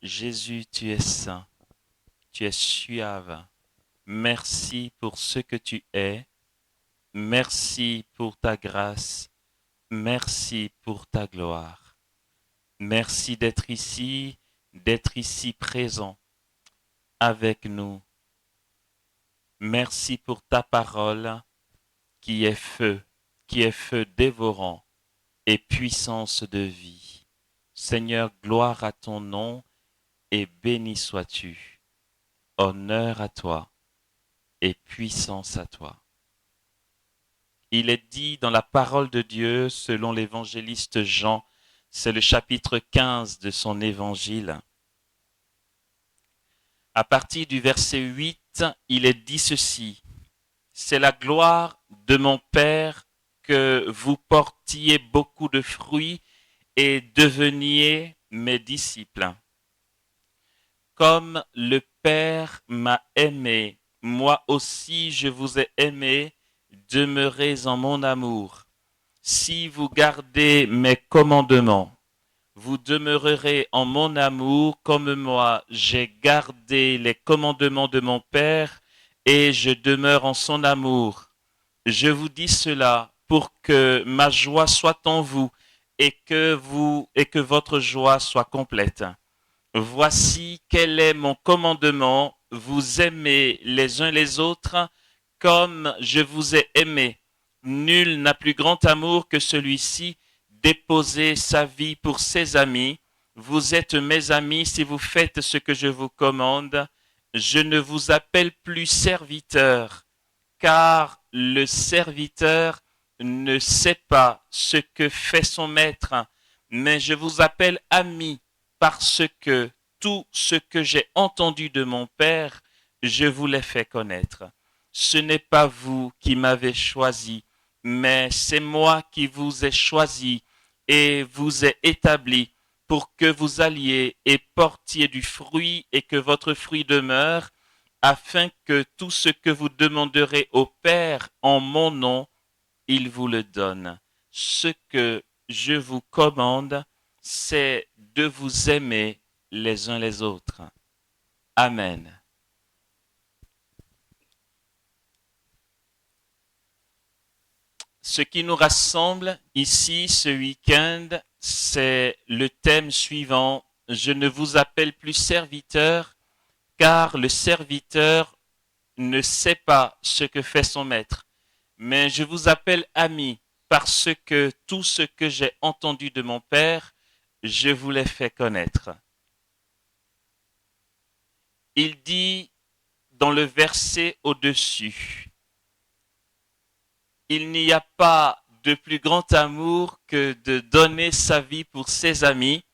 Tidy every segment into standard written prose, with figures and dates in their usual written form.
Jésus, tu es saint, tu es suave. Merci pour ce que tu es. Merci pour ta grâce. Merci pour ta gloire. Merci d'être ici présent avec nous. Merci pour ta parole qui est feu dévorant et puissance de vie. Seigneur, gloire à ton nom et béni sois-tu. Honneur à toi et puissance à toi. Il est dit dans la parole de Dieu, selon l'évangéliste Jean, c'est le chapitre 15 de son évangile. À partir du verset 8, il est dit ceci. C'est la gloire de mon Père que vous portiez beaucoup de fruits et deveniez mes disciples. Comme le Père m'a aimé, moi aussi je vous ai aimé, demeurez en mon amour. Si vous gardez mes commandements, vous demeurerez en mon amour comme moi j'ai gardé les commandements de mon Père et je demeure en son amour. Je vous dis cela pour que ma joie soit en vous et que votre joie soit complète. Voici quel est mon commandement, vous aimez les uns les autres comme je vous ai aimé. Nul n'a plus grand amour que celui-ci, déposer sa vie pour ses amis. Vous êtes mes amis si vous faites ce que je vous commande. Je ne vous appelle plus serviteur, car le serviteur ne sait pas ce que fait son maître, mais je vous appelle ami, parce que tout ce que j'ai entendu de mon Père, je vous l'ai fait connaître. Ce n'est pas vous qui m'avez choisi, mais c'est moi qui vous ai choisi et vous ai établi pour que vous alliez et portiez du fruit et que votre fruit demeure, afin que tout ce que vous demanderez au Père en mon nom, il vous le donne. Ce que je vous commande, c'est de vous aimer les uns les autres. Amen. Ce qui nous rassemble ici ce week-end, c'est le thème suivant. Je ne vous appelle plus serviteur, car le serviteur ne sait pas ce que fait son maître. Mais je vous appelle ami, parce que tout ce que j'ai entendu de mon Père, je vous l'ai fait connaître. Il dit dans le verset au-dessus, il n'y a pas de plus grand amour que de donner sa vie pour ses amis.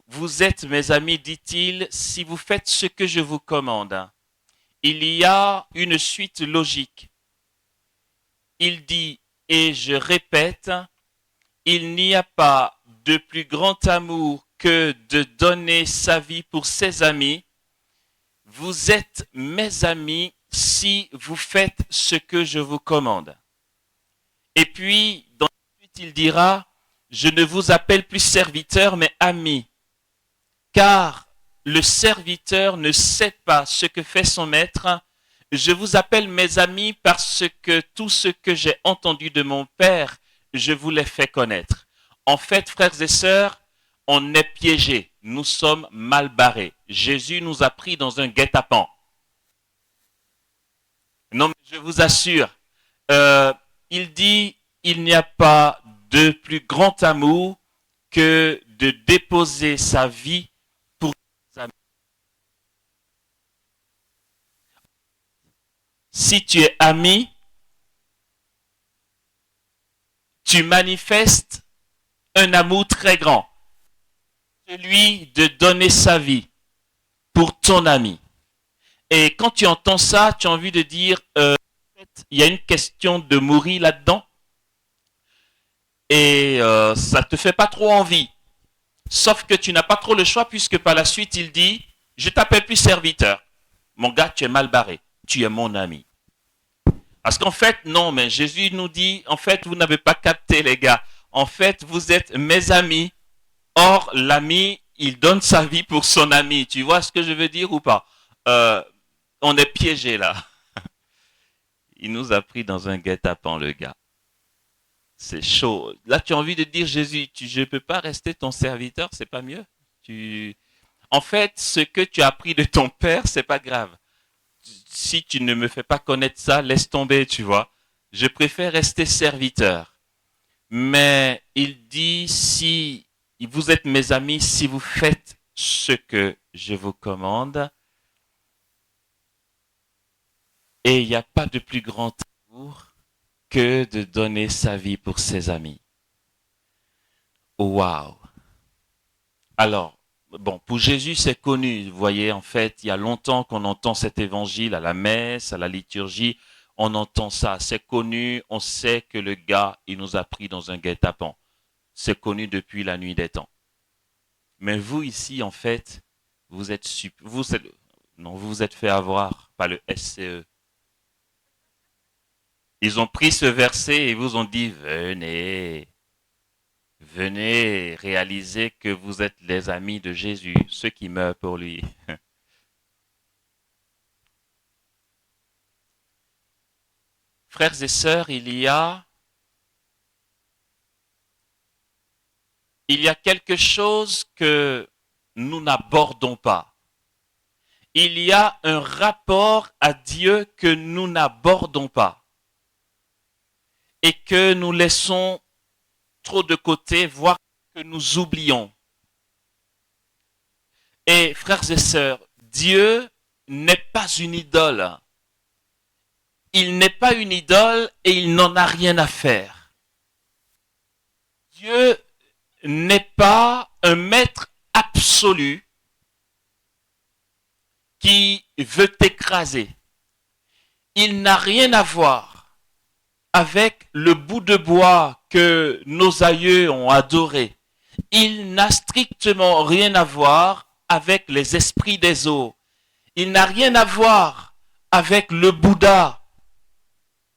Vous êtes mes amis, dit-il, si vous faites ce que je vous commande. Il y a une suite logique. Il dit, et je répète, il n'y a pas de plus grand amour que de donner sa vie pour ses amis. Vous êtes mes amis si vous faites ce que je vous commande. Et puis, dans la suite, il dira, je ne vous appelle plus serviteur, mais ami, car le serviteur ne sait pas ce que fait son maître. Je vous appelle mes amis parce que tout ce que j'ai entendu de mon Père, je vous l'ai fait connaître. En fait, frères et sœurs, on est piégés. Nous sommes mal barrés. Jésus nous a pris dans un guet-apens. Non, mais je vous assure, il dit, il n'y a pas de plus grand amour que de déposer sa vie pour ses amis. Si tu es ami, tu manifestes un amour très grand, celui de donner sa vie pour ton ami. Et quand tu entends ça, tu as envie de dire, il y a une question de mourir là-dedans, et ça te fait pas trop envie. Sauf que tu n'as pas trop le choix, puisque par la suite, il dit, je t'appelle plus serviteur. Mon gars, tu es mal barré. Tu es mon ami. Parce qu'en fait, non, mais Jésus nous dit, en fait, vous n'avez pas capté, les gars. En fait, vous êtes mes amis. Or, l'ami, il donne sa vie pour son ami. Tu vois ce que je veux dire ou pas? On est piégé là. Il nous a pris dans un guet-apens, le gars. C'est chaud. Là, tu as envie de dire, Jésus, je ne peux pas rester ton serviteur, c'est pas mieux. En fait, ce que tu as appris de ton père, c'est pas grave. Si tu ne me fais pas connaître ça, laisse tomber, tu vois. Je préfère rester serviteur. Mais il dit, si vous êtes mes amis, si vous faites ce que je vous commande, et il n'y a pas de plus grand amour que de donner sa vie pour ses amis. Waouh! Alors, bon, pour Jésus, c'est connu. Vous voyez, en fait, il y a longtemps qu'on entend cet évangile à la messe, à la liturgie. On entend ça. C'est connu. On sait que le gars, il nous a pris dans un guet-apens. C'est connu depuis la nuit des temps. Mais vous, ici, en fait, vous êtes fait avoir par le SCE. Ils ont pris ce verset et vous ont dit, venez réaliser que vous êtes les amis de Jésus, ceux qui meurent pour lui. Frères et sœurs, il y a quelque chose que nous n'abordons pas. Il y a un rapport à Dieu que nous n'abordons pas et que nous laissons trop de côté, voire que nous oublions. Et frères et sœurs, Dieu n'est pas une idole. Il n'est pas une idole et il n'en a rien à faire. Dieu n'est pas un maître absolu qui veut t'écraser. Il n'a rien à voir avec le bout de bois que nos aïeux ont adoré. Il n'a strictement rien à voir avec les esprits des eaux. Il n'a rien à voir avec le Bouddha.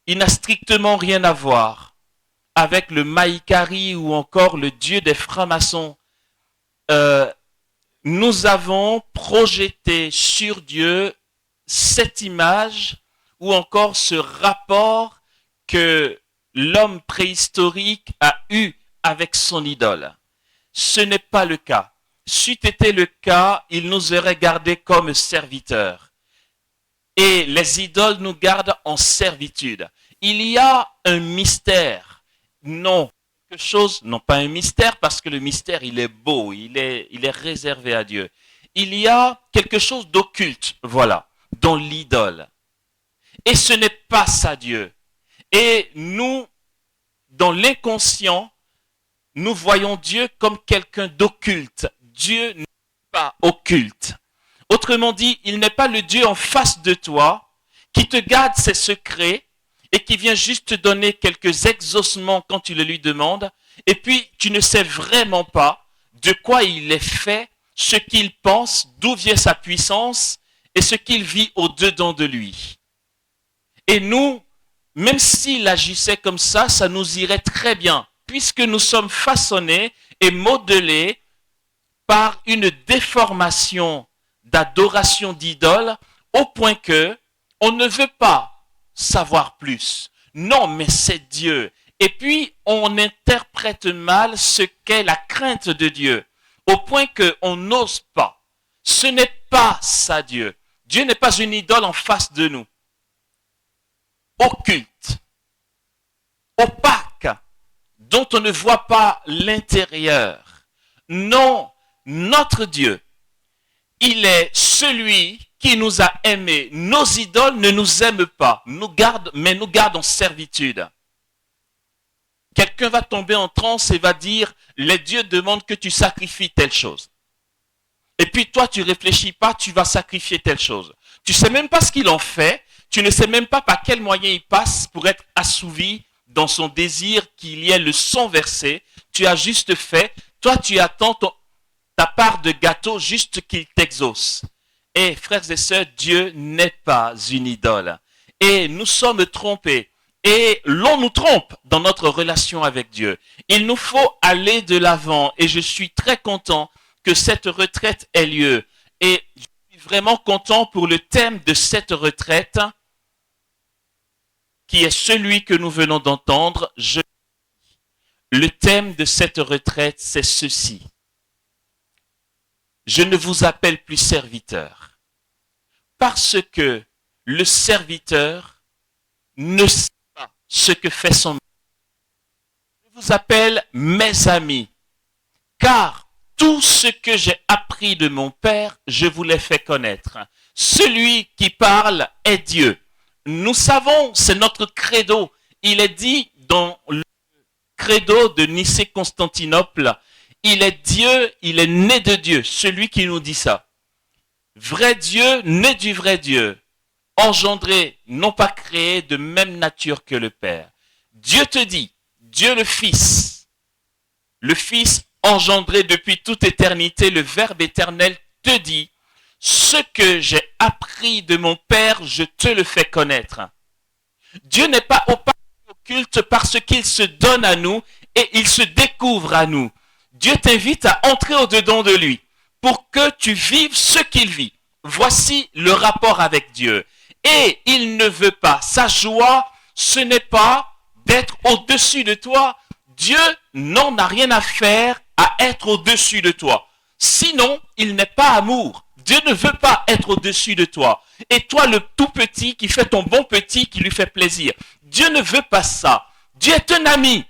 Il n'a strictement rien à voir avec le Mahikari ou encore le dieu des francs-maçons. Nous avons projeté sur Dieu cette image ou encore ce rapport que l'homme préhistorique a eu avec son idole. Ce n'est pas le cas. C'eût été le cas, il nous aurait gardés comme serviteurs. Et les idoles nous gardent en servitude. Il y a un mystère. Non, quelque chose, non pas un mystère, parce que le mystère, il est beau, il est réservé à Dieu. Il y a quelque chose d'occulte, voilà, dans l'idole. Et ce n'est pas ça Dieu. Et nous, dans l'inconscient, nous voyons Dieu comme quelqu'un d'occulte. Dieu n'est pas occulte. Autrement dit, il n'est pas le Dieu en face de toi qui te garde ses secrets et qui vient juste te donner quelques exaucements quand tu le lui demandes. Et puis, tu ne sais vraiment pas de quoi il est fait, ce qu'il pense, d'où vient sa puissance et ce qu'il vit au-dedans de lui. Et nous, même s'il agissait comme ça nous irait très bien, puisque nous sommes façonnés et modelés par une déformation d'adoration d'idole, au point que on ne veut pas savoir plus. Non, mais c'est Dieu. Et puis, on interprète mal ce qu'est la crainte de Dieu, au point qu'on n'ose pas. Ce n'est pas ça Dieu. Dieu n'est pas une idole en face de nous. Occulte, opaque, dont on ne voit pas l'intérieur. Non, notre Dieu, il est celui qui nous a aimés. Nos idoles ne nous aiment pas, mais nous gardent en servitude. Quelqu'un va tomber en transe et va dire, les dieux demandent que tu sacrifies telle chose. Et puis toi, tu réfléchis pas, tu vas sacrifier telle chose. Tu sais même pas ce qu'il en fait, tu ne sais même pas par quel moyen il passe pour être assouvi dans son désir qu'il y ait le son versé. Tu as juste fait, toi tu attends ta part de gâteau juste qu'il t'exauce. Et frères et sœurs, Dieu n'est pas une idole. Et nous sommes trompés. Et l'on nous trompe dans notre relation avec Dieu. Il nous faut aller de l'avant. Et je suis très content que cette retraite ait lieu. Et je suis vraiment content pour le thème de cette retraite, qui est celui que nous venons d'entendre. Le thème de cette retraite, c'est ceci. Je ne vous appelle plus serviteur, parce que le serviteur ne sait pas ce que fait son maître. Je vous appelle mes amis, car tout ce que j'ai appris de mon Père, je vous l'ai fait connaître. Celui qui parle est Dieu. Nous savons, c'est notre credo. Il est dit dans le credo de Nicée-Constantinople, il est Dieu, il est né de Dieu, celui qui nous dit ça. Vrai Dieu, né du vrai Dieu, engendré, non pas créé, de même nature que le Père. Dieu te dit, Dieu le Fils engendré depuis toute éternité, le Verbe éternel te dit, ce que j'ai appris de mon Père, je te le fais connaître. Dieu n'est pas opaque et occulte parce qu'il se donne à nous et il se découvre à nous. Dieu t'invite à entrer au-dedans de lui pour que tu vives ce qu'il vit. Voici le rapport avec Dieu. Et il ne veut pas. Sa joie, ce n'est pas d'être au-dessus de toi. Dieu n'en a rien à faire à être au-dessus de toi. Sinon, il n'est pas amour. Dieu ne veut pas être au-dessus de toi. Et toi, le tout petit qui fait ton bon petit qui lui fait plaisir. Dieu ne veut pas ça. Dieu est un ami.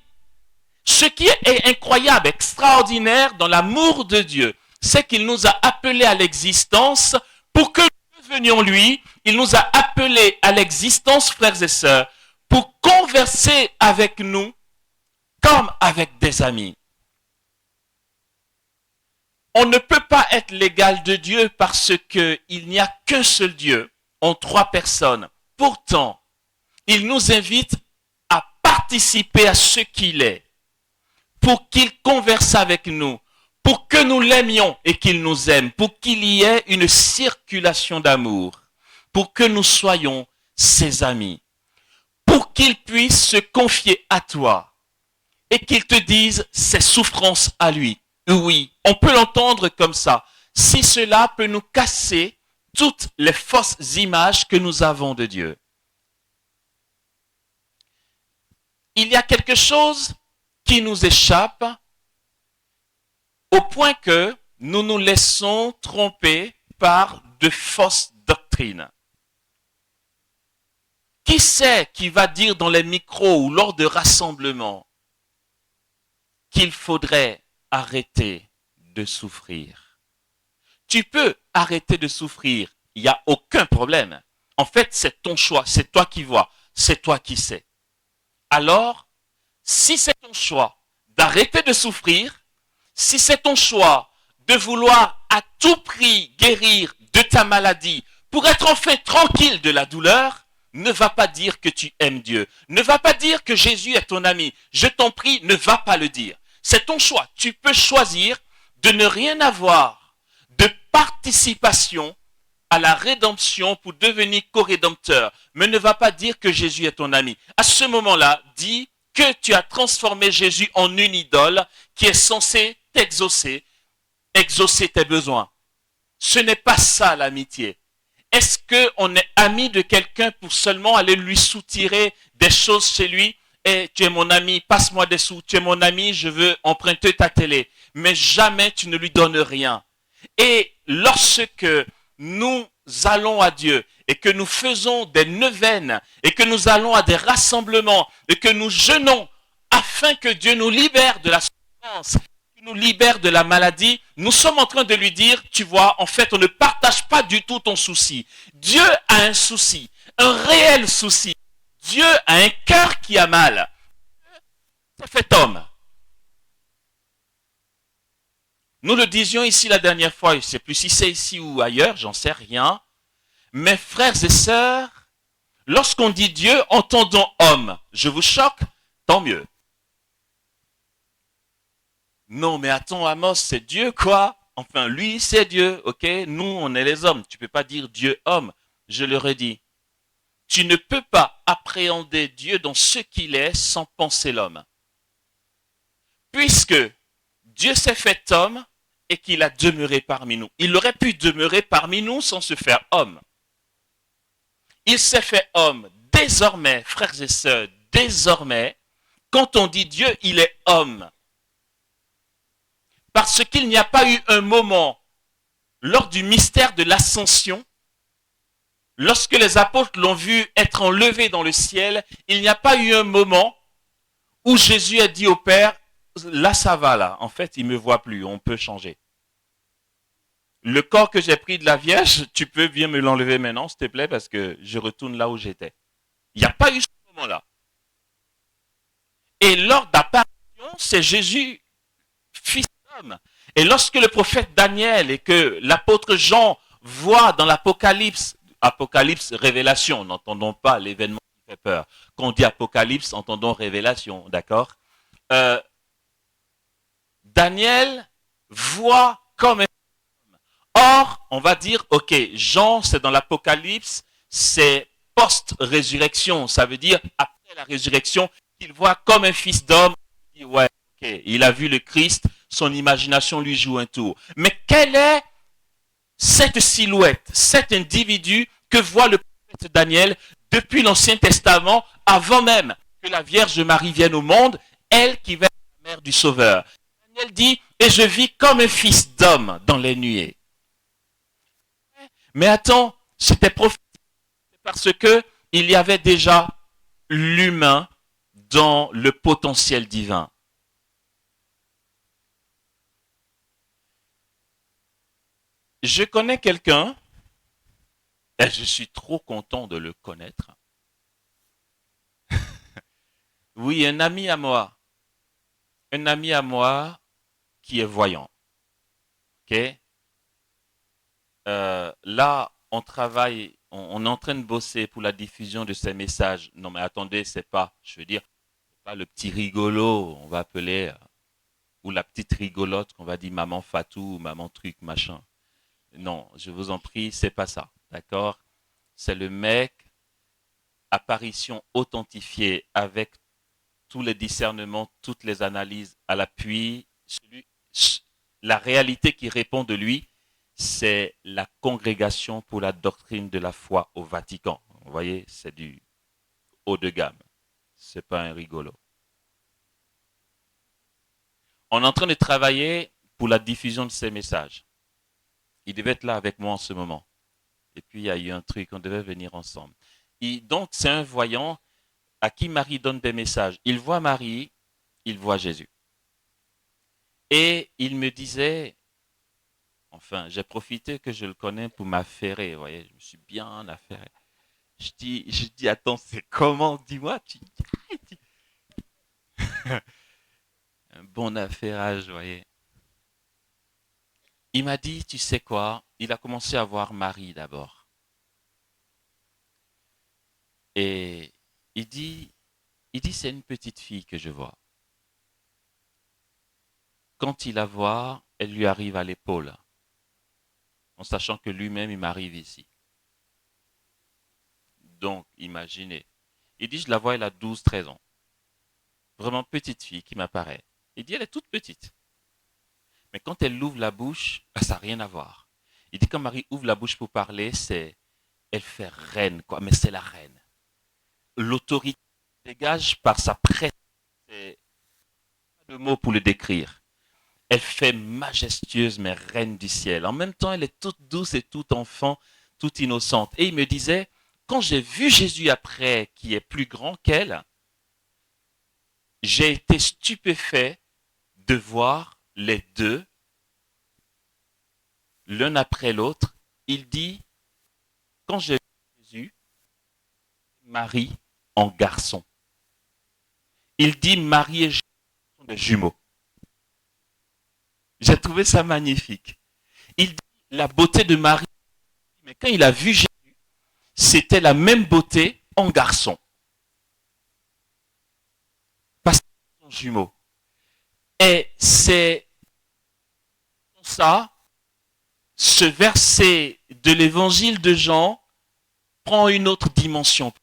Ce qui est incroyable, extraordinaire dans l'amour de Dieu, c'est qu'il nous a appelés à l'existence pour que nous devenions lui. Il nous a appelés à l'existence, frères et sœurs, pour converser avec nous comme avec des amis. On ne peut pas être l'égal de Dieu parce qu'il n'y a qu'un seul Dieu en trois personnes. Pourtant, il nous invite à participer à ce qu'il est, pour qu'il converse avec nous, pour que nous l'aimions et qu'il nous aime, pour qu'il y ait une circulation d'amour, pour que nous soyons ses amis, pour qu'il puisse se confier à toi et qu'il te dise ses souffrances à lui. Oui, on peut l'entendre comme ça. Si cela peut nous casser toutes les fausses images que nous avons de Dieu. Il y a quelque chose qui nous échappe au point que nous nous laissons tromper par de fausses doctrines. Qui c'est qui va dire dans les micros ou lors de rassemblements qu'il faudrait arrêter de souffrir? Tu peux arrêter de souffrir, il n'y a aucun problème. En fait, c'est ton choix, c'est toi qui vois, c'est toi qui sais. Alors, si c'est ton choix d'arrêter de souffrir, si c'est ton choix de vouloir à tout prix guérir de ta maladie pour être enfin tranquille de la douleur, ne va pas dire que tu aimes Dieu. Ne va pas dire que Jésus est ton ami. Je t'en prie, ne va pas le dire. C'est ton choix. Tu peux choisir de ne rien avoir de participation à la rédemption pour devenir co-rédempteur. Mais ne va pas dire que Jésus est ton ami. À ce moment-là, dis que tu as transformé Jésus en une idole qui est censée t'exaucer, exaucer tes besoins. Ce n'est pas ça l'amitié. Est-ce qu'on est ami de quelqu'un pour seulement aller lui soutirer des choses chez lui? Et tu es mon ami, passe-moi des sous. Tu es mon ami, je veux emprunter ta télé. Mais jamais tu ne lui donnes rien. Et lorsque nous allons à Dieu et que nous faisons des neuvaines et que nous allons à des rassemblements et que nous jeûnons afin que Dieu nous libère de la souffrance, nous libère de la maladie, nous sommes en train de lui dire, tu vois, en fait, on ne partage pas du tout ton souci. Dieu a un souci, un réel souci. Dieu a un cœur qui a mal. Dieu s'est fait homme. Nous le disions ici la dernière fois, je ne sais plus si c'est ici ou ailleurs, j'en sais rien. Mes frères et sœurs, lorsqu'on dit Dieu, entendons homme. Je vous choque, tant mieux. Non, mais attends, Amos, c'est Dieu, quoi? Enfin, lui, c'est Dieu, ok? Nous, on est les hommes. Tu ne peux pas dire Dieu homme. Je le redis. Tu ne peux pas appréhender Dieu dans ce qu'il est sans penser l'homme. Puisque Dieu s'est fait homme et qu'il a demeuré parmi nous. Il aurait pu demeurer parmi nous sans se faire homme. Il s'est fait homme. Désormais, frères et sœurs, désormais, quand on dit Dieu, il est homme. Parce qu'il n'y a pas eu un moment lors du mystère de l'ascension, lorsque les apôtres l'ont vu être enlevé dans le ciel, il n'y a pas eu un moment où Jésus a dit au Père, là ça va là, en fait il ne me voit plus, on peut changer. Le corps que j'ai pris de la Vierge, tu peux bien me l'enlever maintenant s'il te plaît parce que je retourne là où j'étais. Il n'y a pas eu ce moment-là. Et lors d'apparition, c'est Jésus, fils d'homme. Et lorsque le prophète Daniel et que l'apôtre Jean voient dans l'Apocalypse, Apocalypse, révélation, n'entendons pas l'événement qui fait peur. Quand on dit Apocalypse, entendons révélation, d'accord? Daniel voit comme un homme. Or, on va dire, ok, Jean, c'est dans l'Apocalypse, c'est post-résurrection, ça veut dire après la résurrection, il voit comme un fils d'homme, il dit, ouais, ok, il a vu le Christ, son imagination lui joue un tour. Mais quelle est cette silhouette, cet individu que voit le prophète Daniel depuis l'Ancien Testament, avant même que la Vierge Marie vienne au monde, elle qui va être la mère du Sauveur. Daniel dit, et je vis comme un fils d'homme dans les nuées. Mais attends, c'était prophétique parce que il y avait déjà l'humain dans le potentiel divin. Je connais quelqu'un, et je suis trop content de le connaître. Oui, un ami à moi qui est voyant. Ok? Là, on travaille, on est en train de bosser pour la diffusion de ces messages. Non, mais attendez, c'est pas, je veux dire, c'est pas le petit rigolo, on va appeler, ou la petite rigolote qu'on va dire maman Fatou, maman truc, machin. Non, je vous en prie, c'est pas ça, d'accord? C'est le mec, apparition authentifiée avec tous les discernements, toutes les analyses à l'appui, la réalité qui répond de lui, c'est la congrégation pour la doctrine de la foi au Vatican. Vous voyez, c'est du haut de gamme. C'est pas un rigolo. On est en train de travailler pour la diffusion de ces messages. Il devait être là avec moi en ce moment. Et puis, il y a eu un truc, on devait venir ensemble. Et donc, c'est un voyant à qui Marie donne des messages. Il voit Marie, il voit Jésus. Et il me disait, enfin, j'ai profité que je le connais pour m'affairer, vous voyez, je me suis bien affairé. Je dis, attends, c'est comment, dis-moi, un bon affairage, vous voyez. Il m'a dit, tu sais quoi, il a commencé à voir Marie d'abord. Et il dit, c'est une petite fille que je vois. Quand il la voit, elle lui arrive à l'épaule, en sachant que lui-même, il m'arrive ici. Donc, imaginez. Il dit, je la vois, elle a 12-13 ans. Vraiment petite fille qui m'apparaît. Il dit, elle est toute petite. Mais quand elle ouvre la bouche, ça n'a rien à voir. Il dit, quand Marie ouvre la bouche pour parler, elle fait reine, quoi. Mais c'est la reine. L'autorité dégage par sa présence. C'est pas de mots pour le décrire. Elle fait majestueuse, mais reine du ciel. En même temps, elle est toute douce et toute enfant, toute innocente. Et il me disait, quand j'ai vu Jésus après, qui est plus grand qu'elle, j'ai été stupéfait de voir les deux, l'un après l'autre. Il dit, quand j'ai vu Jésus, Marie en garçon. Il dit, Marie et Jésus sont des jumeaux. J'ai trouvé ça magnifique. Il dit, la beauté de Marie, mais quand il a vu Jésus, c'était la même beauté en garçon. Parce qu'ils sont jumeaux. Et c'est ça, ce verset de l'évangile de Jean prend une autre dimension.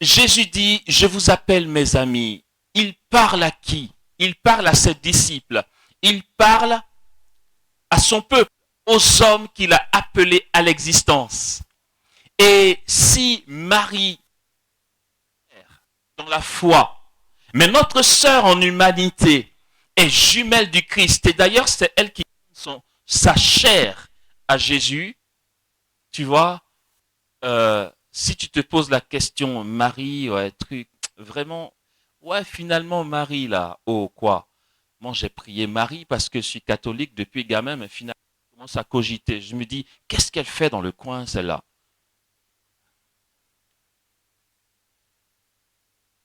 Jésus dit, je vous appelle mes amis. Il parle à qui? Il parle à ses disciples. Il parle à son peuple, aux hommes qu'il a appelés à l'existence. Et si Marie, dans la foi, mais notre sœur en humanité est jumelle du Christ, et d'ailleurs c'est elle qui donne sa chair à Jésus, tu vois, si tu te poses la question, Marie, ouais, truc, vraiment, ouais, finalement, Marie, là, oh, quoi? Moi, j'ai prié Marie parce que je suis catholique depuis gamin, mais finalement, je commence à cogiter. Je me dis, qu'est-ce qu'elle fait dans le coin, celle-là?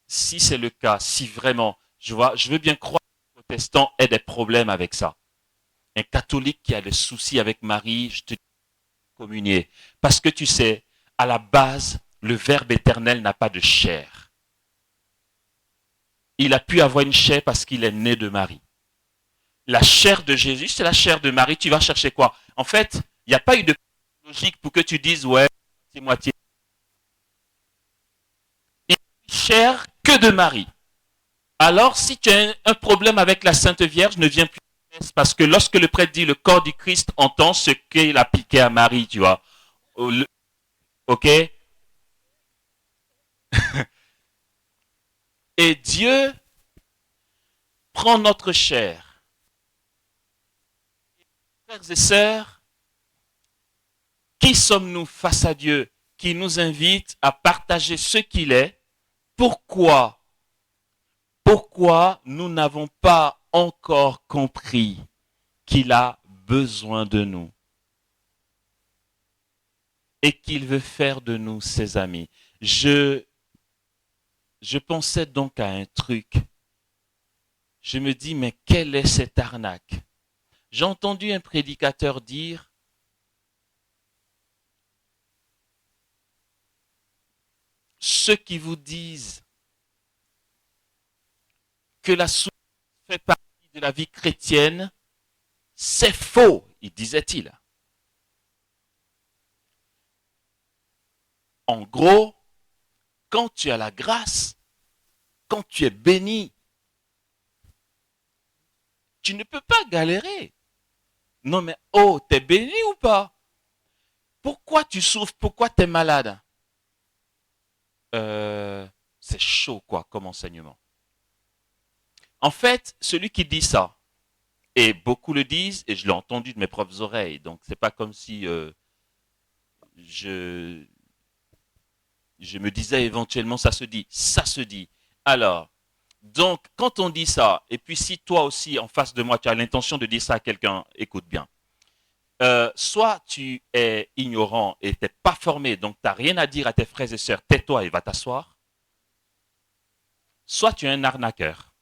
Si c'est le cas, si vraiment, je veux bien croire que les protestants aient des problèmes avec ça. Un catholique qui a des soucis avec Marie, je te dis communier. Parce que tu sais, à la base, le Verbe éternel n'a pas de chair. Il a pu avoir une chair parce qu'il est né de Marie. La chair de Jésus, c'est la chair de Marie. Tu vas chercher quoi? En fait, il n'y a pas eu de logique pour que tu dises, ouais, c'est moitié. Il n'y a chair que de Marie. Alors, si tu as un problème avec la Sainte Vierge, ne viens plus parce que lorsque le prêtre dit le corps du Christ entend ce qu'il a piqué à Marie, tu vois. Ok? Et Dieu prend notre chair. Frères et sœurs, qui sommes-nous face à Dieu qui nous invite à partager ce qu'il est? Pourquoi? Pourquoi nous n'avons pas encore compris qu'il a besoin de nous et qu'il veut faire de nous ses amis? Je pensais donc à un truc. Je me dis, mais quelle est cette arnaque? J'ai entendu un prédicateur dire, ceux qui vous disent que la souffrance fait partie de la vie chrétienne, c'est faux, disait-il. En gros, quand tu as la grâce, quand tu es béni, tu ne peux pas galérer. Non mais, oh, t'es béni ou pas? Pourquoi tu souffres? Pourquoi tu es malade? C'est chaud quoi comme enseignement. En fait, celui qui dit ça, et beaucoup le disent, et je l'ai entendu de mes propres oreilles, donc c'est pas comme si je, je me disais éventuellement ça se dit, ça se dit. Alors, donc quand on dit ça, et puis si toi aussi en face de moi tu as l'intention de dire ça à quelqu'un, écoute bien. Soit tu es ignorant et t'es pas formé, donc tu n'as rien à dire à tes frères et sœurs, tais-toi et va t'asseoir. Soit tu es un arnaqueur.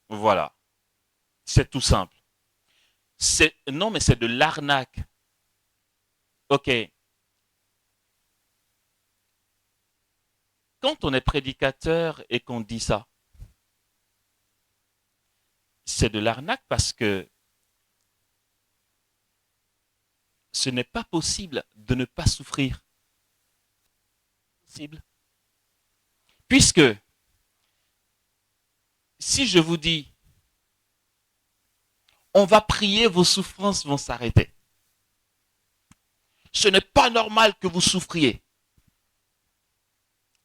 Voilà, c'est tout simple. Non, mais c'est de l'arnaque. Ok, quand on est prédicateur et qu'on dit ça, c'est de l'arnaque parce que ce n'est pas possible de ne pas souffrir. Possible. Puisque si je vous dis, on va prier, vos souffrances vont s'arrêter. Ce n'est pas normal que vous souffriez.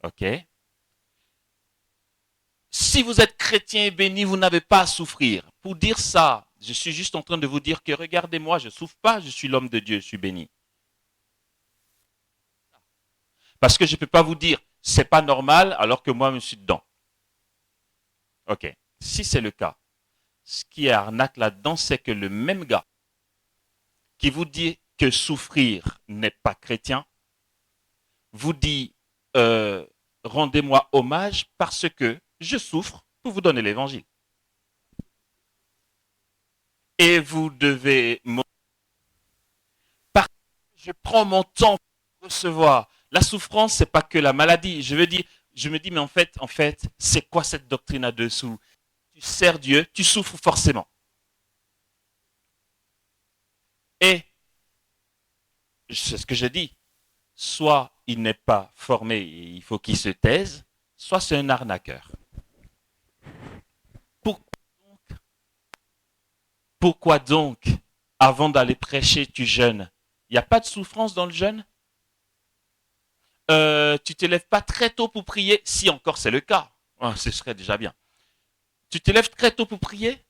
Ok. Si vous êtes chrétien et béni, vous n'avez pas à souffrir. Pour dire ça, je suis juste en train de vous dire que regardez-moi, je ne souffre pas, je suis l'homme de Dieu, je suis béni. Parce que je ne peux pas vous dire, c'est pas normal, alors que moi, je suis dedans. Ok. Si c'est le cas, ce qui est arnaque là-dedans, c'est que le même gars qui vous dit que souffrir n'est pas chrétien, vous dit, rendez-moi hommage parce que je souffre pour vous donner l'évangile. Et vous devez... Parce que je prends mon temps pour recevoir. La souffrance, c'est pas que la maladie. Je veux dire, je me dis, mais en fait, c'est quoi cette doctrine là-dessous? Tu sers Dieu, tu souffres forcément. Et c'est ce que je dis. Soit il n'est pas formé et il faut qu'il se taise, soit c'est un arnaqueur. Pour, Pourquoi donc, avant d'aller prêcher, tu jeûnes? Il n'y a pas de souffrance dans le jeûne? Tu te lèves pas très tôt pour prier? Si encore c'est le cas, ce serait déjà bien. Tu te lèves très tôt pour prier?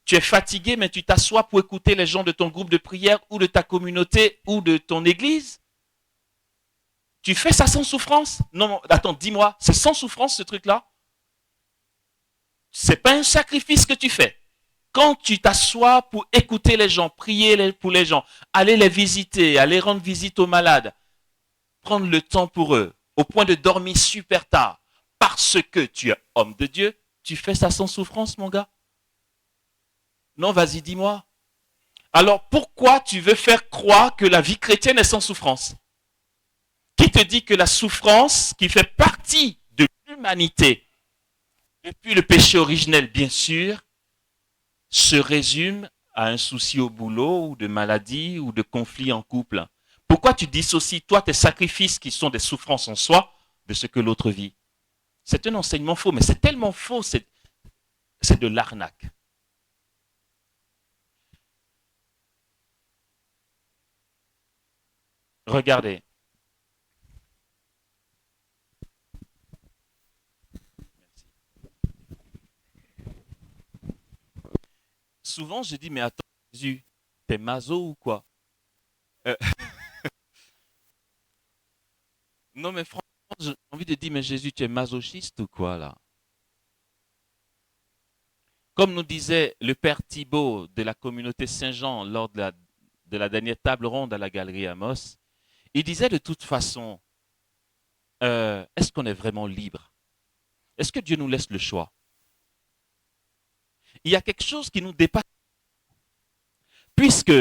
Tu es fatigué, mais tu t'assois pour écouter les gens de ton groupe de prière ou de ta communauté ou de ton église? Tu fais ça sans souffrance? Non, attends, dis-moi, c'est sans souffrance ce truc-là? C'est pas un sacrifice que tu fais. Quand tu t'assois pour écouter les gens, prier pour les gens, aller les visiter, aller rendre visite aux malades, prendre le temps pour eux, au point de dormir super tard, parce que tu es homme de Dieu, tu fais ça sans souffrance, mon gars? Non, vas-y, dis-moi. Alors pourquoi tu veux faire croire que la vie chrétienne est sans souffrance? Qui te dit que la souffrance, qui fait partie de l'humanité, depuis le péché originel, bien sûr, se résume à un souci au boulot ou de maladie ou de conflit en couple? Pourquoi tu dissocies, toi, tes sacrifices qui sont des souffrances en soi de ce que l'autre vit? C'est un enseignement faux, mais c'est tellement faux, c'est de l'arnaque. Regardez. Souvent, je dis, mais attends, Jésus, t'es maso ou quoi? Euh, non, mais franchement, j'ai envie de dire, mais Jésus, tu es masochiste ou quoi là? Comme nous disait le père Thibault de la communauté Saint-Jean lors de la dernière table ronde à la galerie Amos, il disait de toute façon, est-ce qu'on est vraiment libre? Est-ce que Dieu nous laisse le choix? Il y a quelque chose qui nous dépasse, puisque,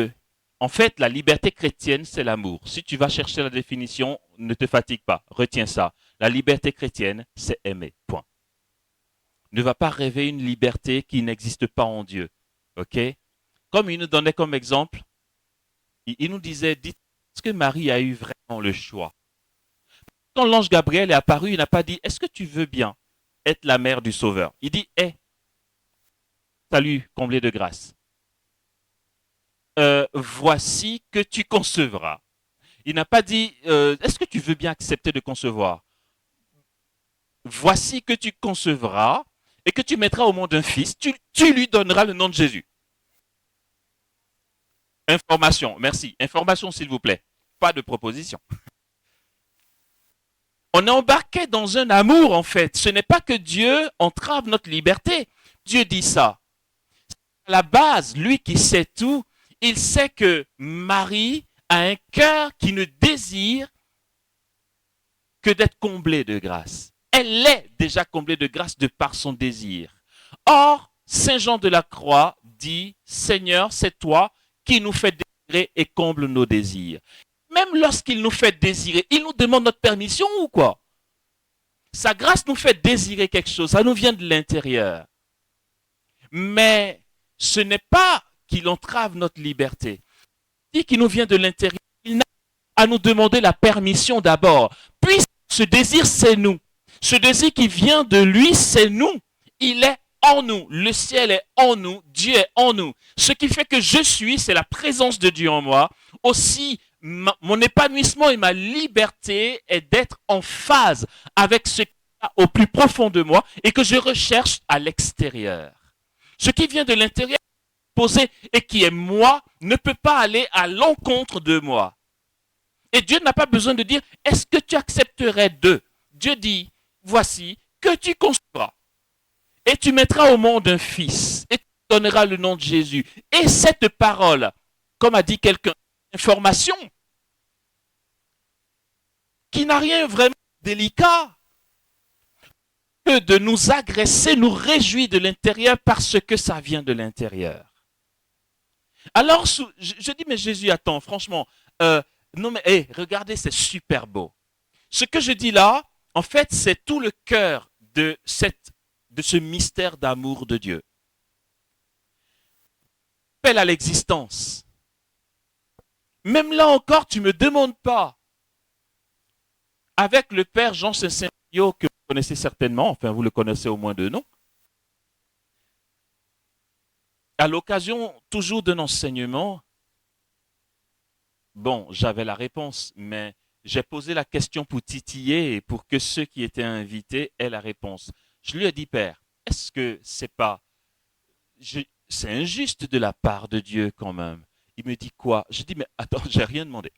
en fait, la liberté chrétienne, c'est l'amour. Si tu vas chercher la définition, ne te fatigue pas, retiens ça. La liberté chrétienne, c'est aimer, point. Ne va pas rêver une liberté qui n'existe pas en Dieu, ok? Comme il nous donnait comme exemple, il nous disait, dites, est-ce que Marie a eu vraiment le choix? Quand l'ange Gabriel est apparu, il n'a pas dit, est-ce que tu veux bien être la mère du Sauveur? Il dit, hé, salut, comblé de grâce. Voici que tu concevras. Il n'a pas dit, est-ce que tu veux bien accepter de concevoir? Voici que tu concevras et que tu mettras au monde un fils, tu lui donneras le nom de Jésus. Information, merci. Information, s'il vous plaît. Pas de proposition. On est embarqué dans un amour, en fait. Ce n'est pas que Dieu entrave notre liberté. Dieu dit ça. À la base, lui qui sait tout, il sait que Marie a un cœur qui ne désire que d'être comblé de grâce. Elle est déjà comblée de grâce de par son désir. Or, Saint Jean de la Croix dit, Seigneur, c'est toi qui nous fais désirer et comble nos désirs. Même lorsqu'il nous fait désirer, il nous demande notre permission ou quoi? Sa grâce nous fait désirer quelque chose, ça nous vient de l'intérieur. Mais ce n'est pas qu'il entrave notre liberté. Il dit qu'il nous vient de l'intérieur, il n'a à nous demander la permission d'abord. Puis ce désir, c'est nous. Ce désir qui vient de lui, c'est nous. Il est en nous. Le ciel est en nous. Dieu est en nous. Ce qui fait que je suis, c'est la présence de Dieu en moi. Aussi, mon épanouissement et ma liberté est d'être en phase avec ce qui est au plus profond de moi et que je recherche à l'extérieur. Ce qui vient de l'intérieur posé et qui est moi ne peut pas aller à l'encontre de moi. Et Dieu n'a pas besoin de dire, est-ce que tu accepterais de? Dieu dit, voici que tu concevras. Et tu mettras au monde un fils. Et tu donneras le nom de Jésus. Et cette parole, comme a dit quelqu'un, information, qui n'a rien vraiment de délicat, que de nous agresser, nous réjouir de l'intérieur parce que ça vient de l'intérieur. Alors, je dis, mais Jésus, attends, franchement, non mais hey, regardez, c'est super beau. Ce que je dis là, en fait, c'est tout le cœur de ce mystère d'amour de Dieu. Appel à l'existence. Même là encore, tu ne me demandes pas. Avec le père Jean Saint-Saint-Pio, que vous connaissez certainement, enfin vous le connaissez au moins de nom, À l'occasion toujours d'un enseignement, bon, j'avais la réponse, mais j'ai posé la question pour titiller et pour que ceux qui étaient invités aient la réponse. Je lui ai dit, Père, est-ce que c'est pas, c'est injuste de la part de Dieu quand même? Il me dit quoi? Je dis, mais attends, j'ai rien demandé.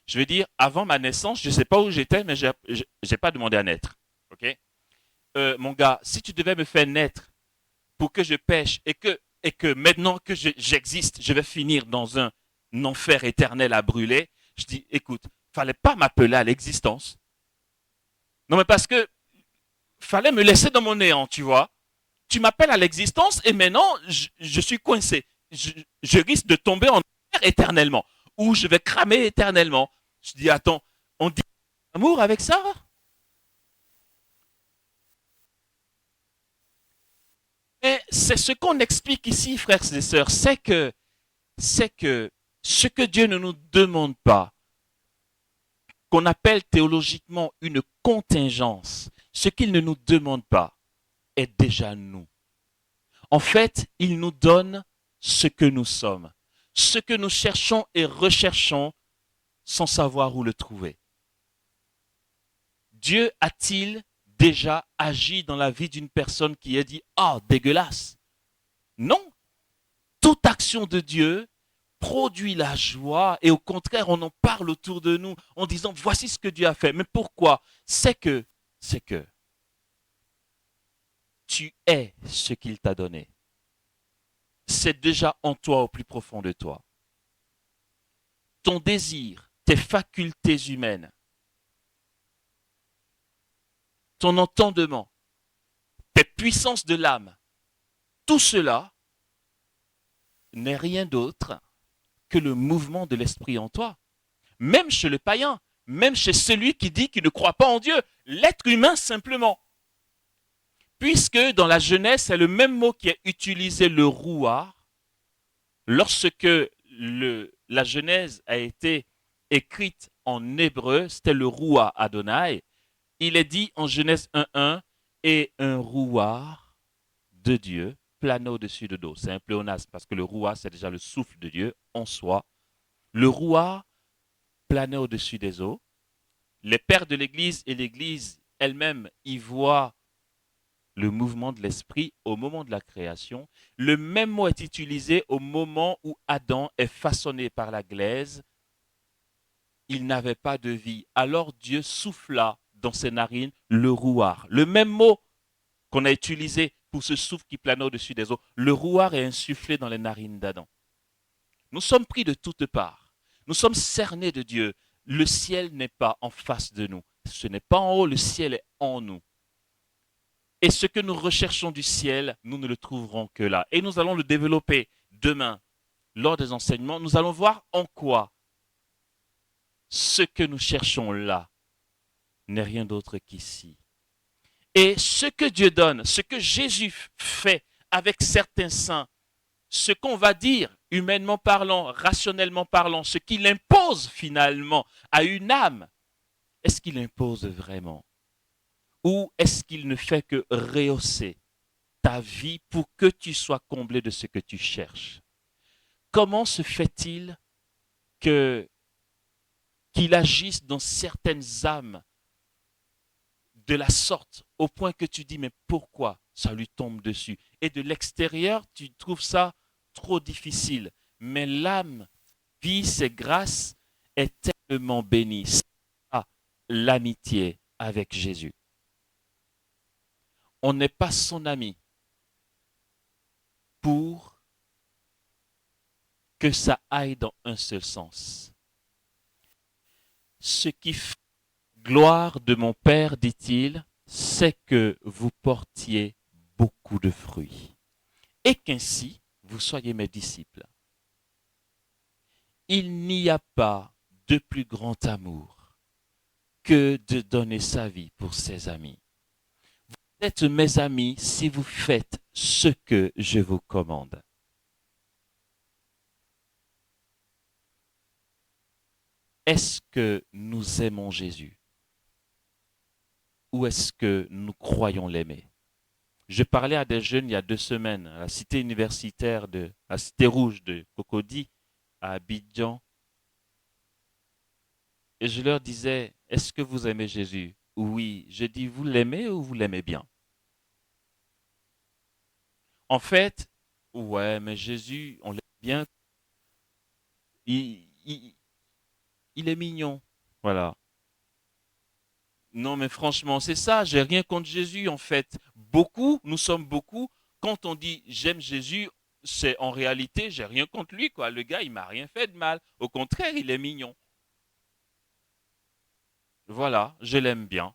Je veux dire, avant ma naissance, je ne sais pas où j'étais, mais j'ai pas demandé à naître. Ok? Mon gars, si tu devais me faire naître pour que je pêche et que maintenant que j'existe, je vais finir dans un enfer éternel à brûler, je dis, écoute, fallait pas m'appeler à l'existence. Non, mais parce que fallait me laisser dans mon néant, tu vois. Tu m'appelles à l'existence et maintenant, je suis coincé. Je risque de tomber en enfer éternellement ou je vais cramer éternellement. Je dis, attends, on dit amour avec ça? Et c'est ce qu'on explique ici, frères et sœurs, c'est que ce que Dieu ne nous demande pas, qu'on appelle théologiquement une contingence, ce qu'il ne nous demande pas est déjà nous. En fait, il nous donne ce que nous sommes, ce que nous cherchons et recherchons sans savoir où le trouver. Dieu a-t-il déjà agi dans la vie d'une personne qui a dit ah, dégueulasse? Non. Toute action de Dieu produit la joie et au contraire, on en parle autour de nous en disant voici ce que Dieu a fait. Mais pourquoi? C'est que tu es ce qu'il t'a donné. C'est déjà en toi au plus profond de toi. Ton désir, tes facultés humaines, ton entendement, tes puissances de l'âme, tout cela n'est rien d'autre que le mouvement de l'esprit en toi. Même chez le païen, même chez celui qui dit qu'il ne croit pas en Dieu, l'être humain simplement. Puisque dans la Genèse, c'est le même mot qui est utilisé, le rouar, lorsque la Genèse a été écrite en hébreu, c'était le rouar Adonai. Il est dit en Genèse 1.1, et un rouar de Dieu planait au-dessus de l'eau. C'est un pléonasme parce que le rouar, c'est déjà le souffle de Dieu en soi. Le rouar planait au-dessus des eaux. Les pères de l'Église et l'Église elle-même y voient le mouvement de l'esprit au moment de la création. Le même mot est utilisé au moment où Adam est façonné par la glaise. Il n'avait pas de vie. Alors Dieu souffla dans ses narines le rouar. Le même mot qu'on a utilisé pour ce souffle qui planait au-dessus des eaux. Le rouar est insufflé dans les narines d'Adam. Nous sommes pris de toutes parts. Nous sommes cernés de Dieu. Le ciel n'est pas en face de nous. Ce n'est pas en haut, le ciel est en nous. Et ce que nous recherchons du ciel, nous ne le trouverons que là. Et nous allons le développer demain lors des enseignements. Nous allons voir en quoi ce que nous cherchons là n'est rien d'autre qu'ici. Et ce que Dieu donne, ce que Jésus fait avec certains saints, ce qu'on va dire, humainement parlant, rationnellement parlant, ce qu'il impose finalement à une âme, est-ce qu'il impose vraiment? Ou est-ce qu'il ne fait que rehausser ta vie pour que tu sois comblé de ce que tu cherches? Comment se fait-il que qu'il agisse dans certaines âmes de la sorte au point que tu dis mais pourquoi ça lui tombe dessus? Et de l'extérieur, tu trouves ça trop difficile. Mais l'âme vit ses grâces est tellement bénie. C'est l'amitié avec Jésus. On n'est pas son ami pour que ça aille dans un seul sens. Ce qui fait gloire de mon Père, dit-il, c'est que vous portiez beaucoup de fruits et qu'ainsi vous soyez mes disciples. Il n'y a pas de plus grand amour que de donner sa vie pour ses amis. Vous êtes mes amis si vous faites ce que je vous commande. Est-ce que nous aimons Jésus? Ou est-ce que nous croyons l'aimer? Je parlais à des jeunes il y a 2 semaines à la cité universitaire à la cité rouge de Cocody, à Abidjan, et je leur disais, est-ce que vous aimez Jésus? Oui. Je dis, vous l'aimez ou vous l'aimez bien? En fait, ouais, mais Jésus, on l'aime bien, il, il, il est mignon. Voilà. Non, mais franchement, c'est ça. J'ai rien contre Jésus, en fait. Beaucoup, nous sommes beaucoup. Quand on dit j'aime Jésus, c'est en réalité, j'ai rien contre lui, quoi. Le gars, il m'a rien fait de mal. Au contraire, il est mignon. Voilà, je l'aime bien.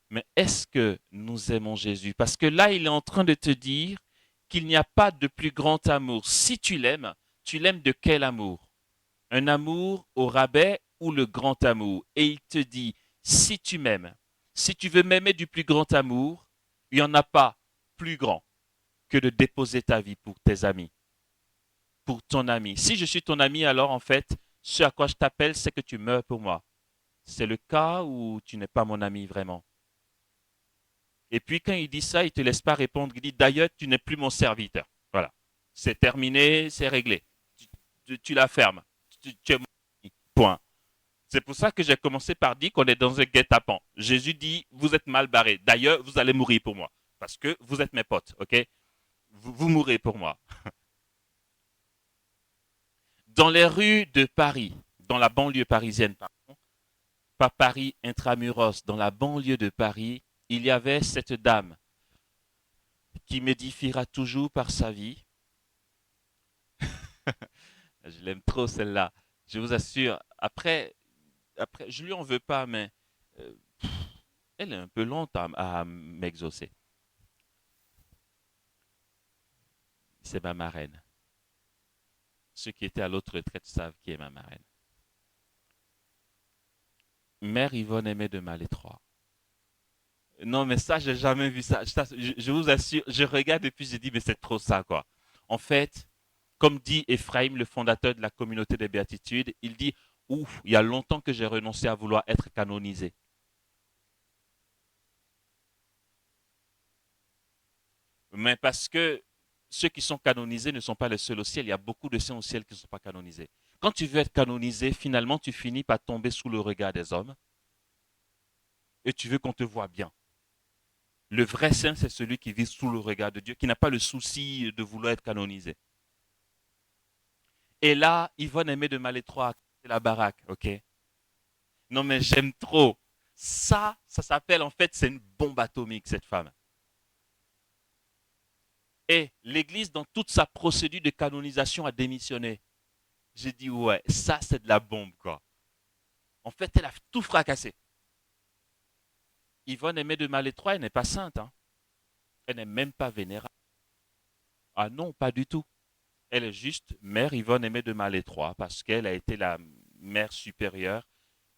Mais est-ce que nous aimons Jésus? Parce que là, il est en train de te dire qu'il n'y a pas de plus grand amour. Si tu l'aimes de quel amour? Un amour au rabais ou le grand amour? Et il te dit, si tu m'aimes, si tu veux m'aimer du plus grand amour, il n'y en a pas plus grand que de déposer ta vie pour tes amis, pour ton ami. Si je suis ton ami, alors en fait, ce à quoi je t'appelle, c'est que tu meurs pour moi. C'est le cas où tu n'es pas mon ami vraiment. Et puis quand il dit ça, il ne te laisse pas répondre. Il dit d'ailleurs, tu n'es plus mon serviteur. Voilà. C'est terminé, c'est réglé. Tu la fermes. Tu es mon ami. Point. C'est pour ça que j'ai commencé par dire qu'on est dans un guet-apens. Jésus dit, vous êtes mal barrés. D'ailleurs, vous allez mourir pour moi. Parce que vous êtes mes potes, ok? Vous mourrez pour moi. Dans les rues de Paris, dans la banlieue parisienne, pardon, pas Paris intramuros, dans la banlieue de Paris, il y avait cette dame qui m'édifiera toujours par sa vie. Je l'aime trop celle-là. Je vous assure. Après, je lui en veux pas, mais euh, elle est un peu lente à m'exaucer. C'est ma marraine. Ceux qui étaient à l'autre retraite savent qui est ma marraine. Mère Yvonne aimait de Malétroit. Non, mais ça, j'ai jamais vu ça. Je vous assure, je regarde et puis je dis, mais c'est trop ça, quoi. En fait, comme dit Ephraim, le fondateur de la communauté des béatitudes, il dit, ouf, il y a longtemps que j'ai renoncé à vouloir être canonisé. Mais parce que ceux qui sont canonisés ne sont pas les seuls au ciel. Il y a beaucoup de saints au ciel qui ne sont pas canonisés. Quand tu veux être canonisé, finalement, tu finis par tomber sous le regard des hommes et tu veux qu'on te voie bien. Le vrai saint, c'est celui qui vit sous le regard de Dieu, qui n'a pas le souci de vouloir être canonisé. Et là, Yvonne aimait de Malétroit, c'est la baraque, ok? Non, mais j'aime trop. Ça s'appelle, en fait, c'est une bombe atomique, cette femme. Et l'Église, dans toute sa procédure de canonisation, a démissionné. J'ai dit, ouais, ça, c'est de la bombe, quoi. En fait, elle a tout fracassé. Yvonne aimait de Malétroit, elle n'est pas sainte, hein. Elle n'est même pas vénérable. Ah non, pas du tout. Elle est juste mère Yvonne aimée de Malétroit parce qu'elle a été la mère supérieure,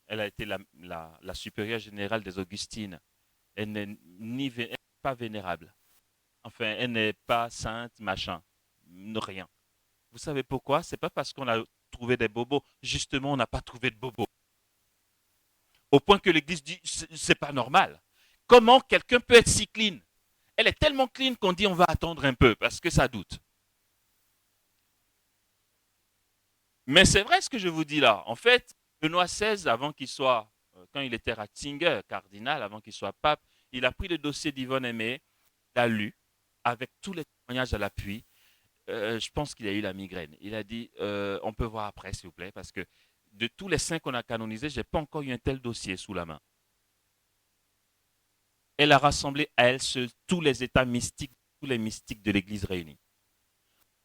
elle a été la supérieure générale des Augustines. Elle n'est elle n'est pas vénérable. Enfin, elle n'est pas sainte, machin. Rien. Vous savez pourquoi? C'est pas parce qu'on a trouvé des bobos. Justement, on n'a pas trouvé de bobos. Au point que l'Église dit, c'est pas normal. Comment quelqu'un peut être si clean? Elle est tellement clean qu'on dit on va attendre un peu parce que ça doute. Mais c'est vrai ce que je vous dis là. En fait, Benoît XVI, avant qu'il soit, quand il était Ratzinger, cardinal, avant qu'il soit pape, il a pris le dossier d'Yvonne Aimé, l'a lu, avec tous les témoignages à l'appui. Je pense qu'il a eu la migraine. Il a dit, on peut voir après, s'il vous plaît, parce que de tous les saints qu'on a canonisés, je n'ai pas encore eu un tel dossier sous la main. Elle a rassemblé à elle seule tous les états mystiques, tous les mystiques de l'Église réunis,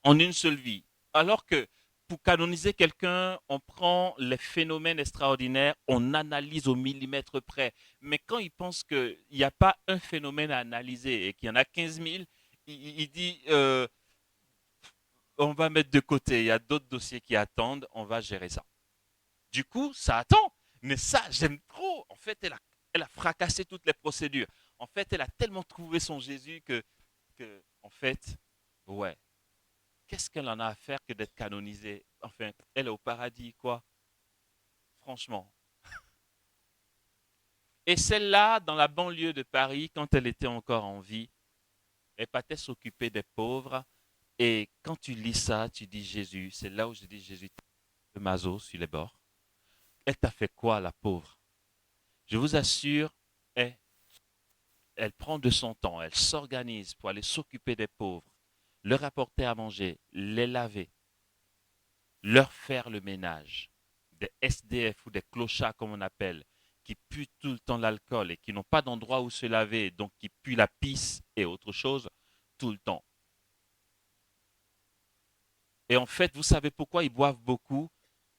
en une seule vie. Alors que pour canoniser quelqu'un, on prend les phénomènes extraordinaires, on analyse au millimètre près. Mais quand il pense qu'il n'y a pas un phénomène à analyser et qu'il y en a 15 000, il dit on va mettre de côté, il y a d'autres dossiers qui attendent, on va gérer ça. Du coup, ça attend. Mais ça, j'aime trop. En fait, elle a fracassé toutes les procédures. En fait, elle a tellement trouvé son Jésus en fait, ouais, qu'est-ce qu'elle en a à faire que d'être canonisée? Enfin, elle est au paradis, quoi. Franchement. Et celle-là, dans la banlieue de Paris, quand elle était encore en vie, Elle partait s'occuper des pauvres. Et quand tu lis ça, tu dis Jésus, c'est là où je dis Jésus, le mazo sur les bords. Elle t'a fait quoi, la pauvre? Je vous assure, elle, elle prend de son temps, elle s'organise pour aller s'occuper des pauvres, leur apporter à manger, les laver, leur faire le ménage. Des SDF ou des clochards, comme on appelle, qui puent tout le temps l'alcool et qui n'ont pas d'endroit où se laver, donc qui puent la pisse et autre chose tout le temps. Et en fait, vous savez pourquoi ils boivent beaucoup?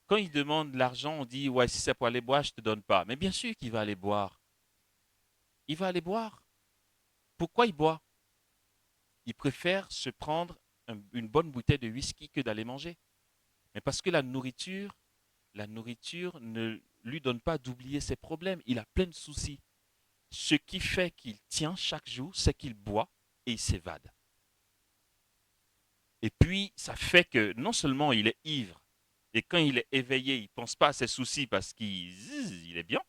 Quand ils demandent l'argent, on dit, ouais, si c'est pour aller boire, je ne te donne pas. Mais bien sûr qu'il va aller boire. Il va aller boire. Pourquoi il boit? Il préfère se prendre une bonne bouteille de whisky que d'aller manger. Mais parce que la nourriture ne lui donne pas d'oublier ses problèmes. Il a plein de soucis. Ce qui fait qu'il tient chaque jour, c'est qu'il boit et il s'évade. Et puis, ça fait que non seulement il est ivre, et quand il est éveillé, il ne pense pas à ses soucis parce qu'il est bien.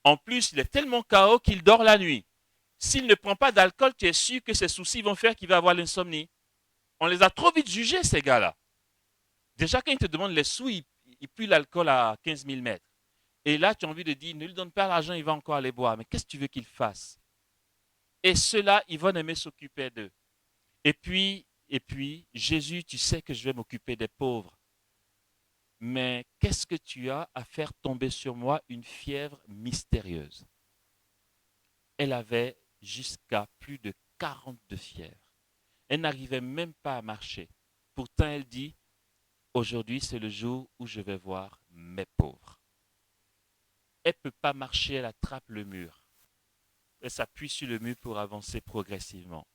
En plus, il est tellement KO qu'il dort la nuit. S'il ne prend pas d'alcool, tu es sûr que ses soucis vont faire qu'il va avoir l'insomnie. On les a trop vite jugés, ces gars-là. Déjà, quand ils te demandent les sous, ils puent l'alcool à 15 000 mètres. Et là, tu as envie de dire, ne lui donne pas l'argent, il va encore aller boire. Mais qu'est-ce que tu veux qu'il fasse? Et ceux-là, ils vont aimer s'occuper d'eux. Et puis, Jésus, tu sais que je vais m'occuper des pauvres. Mais qu'est-ce que tu as à faire tomber sur moi une fièvre mystérieuse? Elle avait jusqu'à plus de 40 de fièvre. Elle n'arrivait même pas à marcher. Pourtant, elle dit, aujourd'hui, c'est le jour où je vais voir mes pauvres. Elle ne peut pas marcher, elle attrape le mur. Elle s'appuie sur le mur pour avancer progressivement.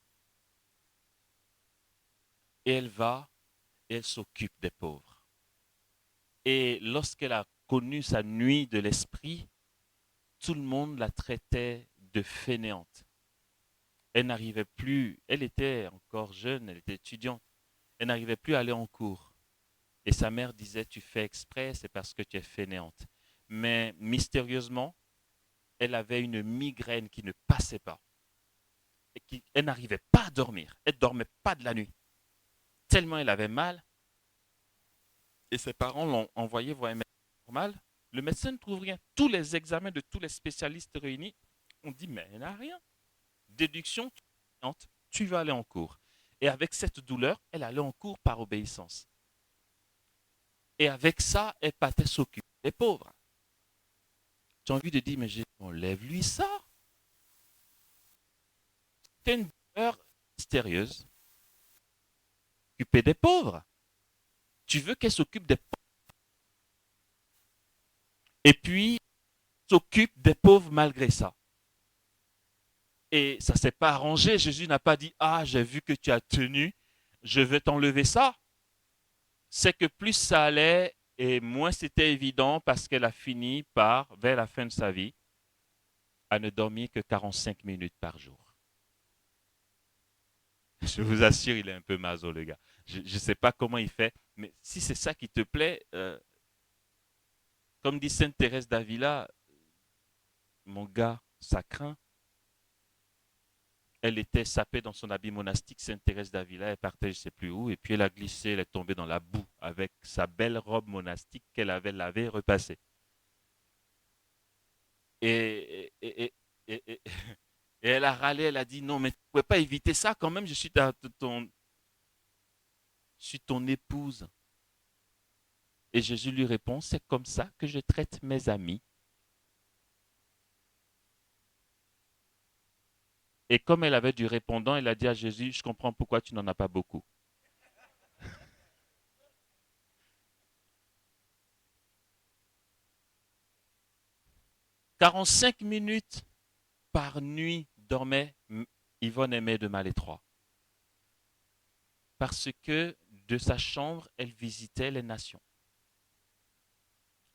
Et elle va et elle s'occupe des pauvres. Et lorsqu'elle a connu sa nuit de l'esprit, tout le monde la traitait de fainéante. Elle n'arrivait plus, elle était encore jeune, elle était étudiante, elle n'arrivait plus à aller en cours. Et sa mère disait, tu fais exprès, c'est parce que tu es fainéante. Mais mystérieusement, elle avait une migraine qui ne passait pas. Elle n'arrivait pas à dormir. Elle ne dormait pas de la nuit. Tellement elle avait mal. Et ses parents l'ont envoyée voir un médecin normal. Le médecin ne trouve rien. Tous les examens de tous les spécialistes réunis, on dit, mais elle n'a rien. Déduction, tu vas aller en cours. Et avec cette douleur, elle allait en cours par obéissance. Et avec ça, elle partait s'occuper des pauvres. Tu as envie de dire, mais enlève-lui ça. Tu as une douleur mystérieuse. S'occuper des pauvres. Tu veux qu'elle s'occupe des pauvres. Et puis, s'occupe des pauvres malgré ça. Et ça ne s'est pas arrangé. Jésus n'a pas dit, ah, j'ai vu que tu as tenu, je vais t'enlever ça. C'est que plus ça allait et moins c'était évident parce qu'elle a fini par, vers la fin de sa vie, à ne dormir que 45 minutes par jour. Je vous assure, il est un peu maso, le gars. Je ne sais pas comment il fait, mais si c'est ça qui te plaît, comme dit Sainte Thérèse d'Avila, mon gars, ça craint. Elle était sapée dans son habit monastique, Sainte Thérèse d'Avila, elle partait je ne sais plus où, et puis elle a glissé, elle est tombée dans la boue avec sa belle robe monastique qu'elle avait lavée et repassée. Et, et, et, et, et, et elle a râlé, elle a dit non, mais tu ne pouvais pas éviter ça quand même, je suis ton épouse. Et Jésus lui répond, c'est comme ça que je traite mes amis. Et comme elle avait du répondant, elle a dit à Jésus, je comprends pourquoi tu n'en as pas beaucoup. 45 minutes par nuit dormait Yvonne Aimée de Malétroit. Parce que de sa chambre, elle visitait les nations.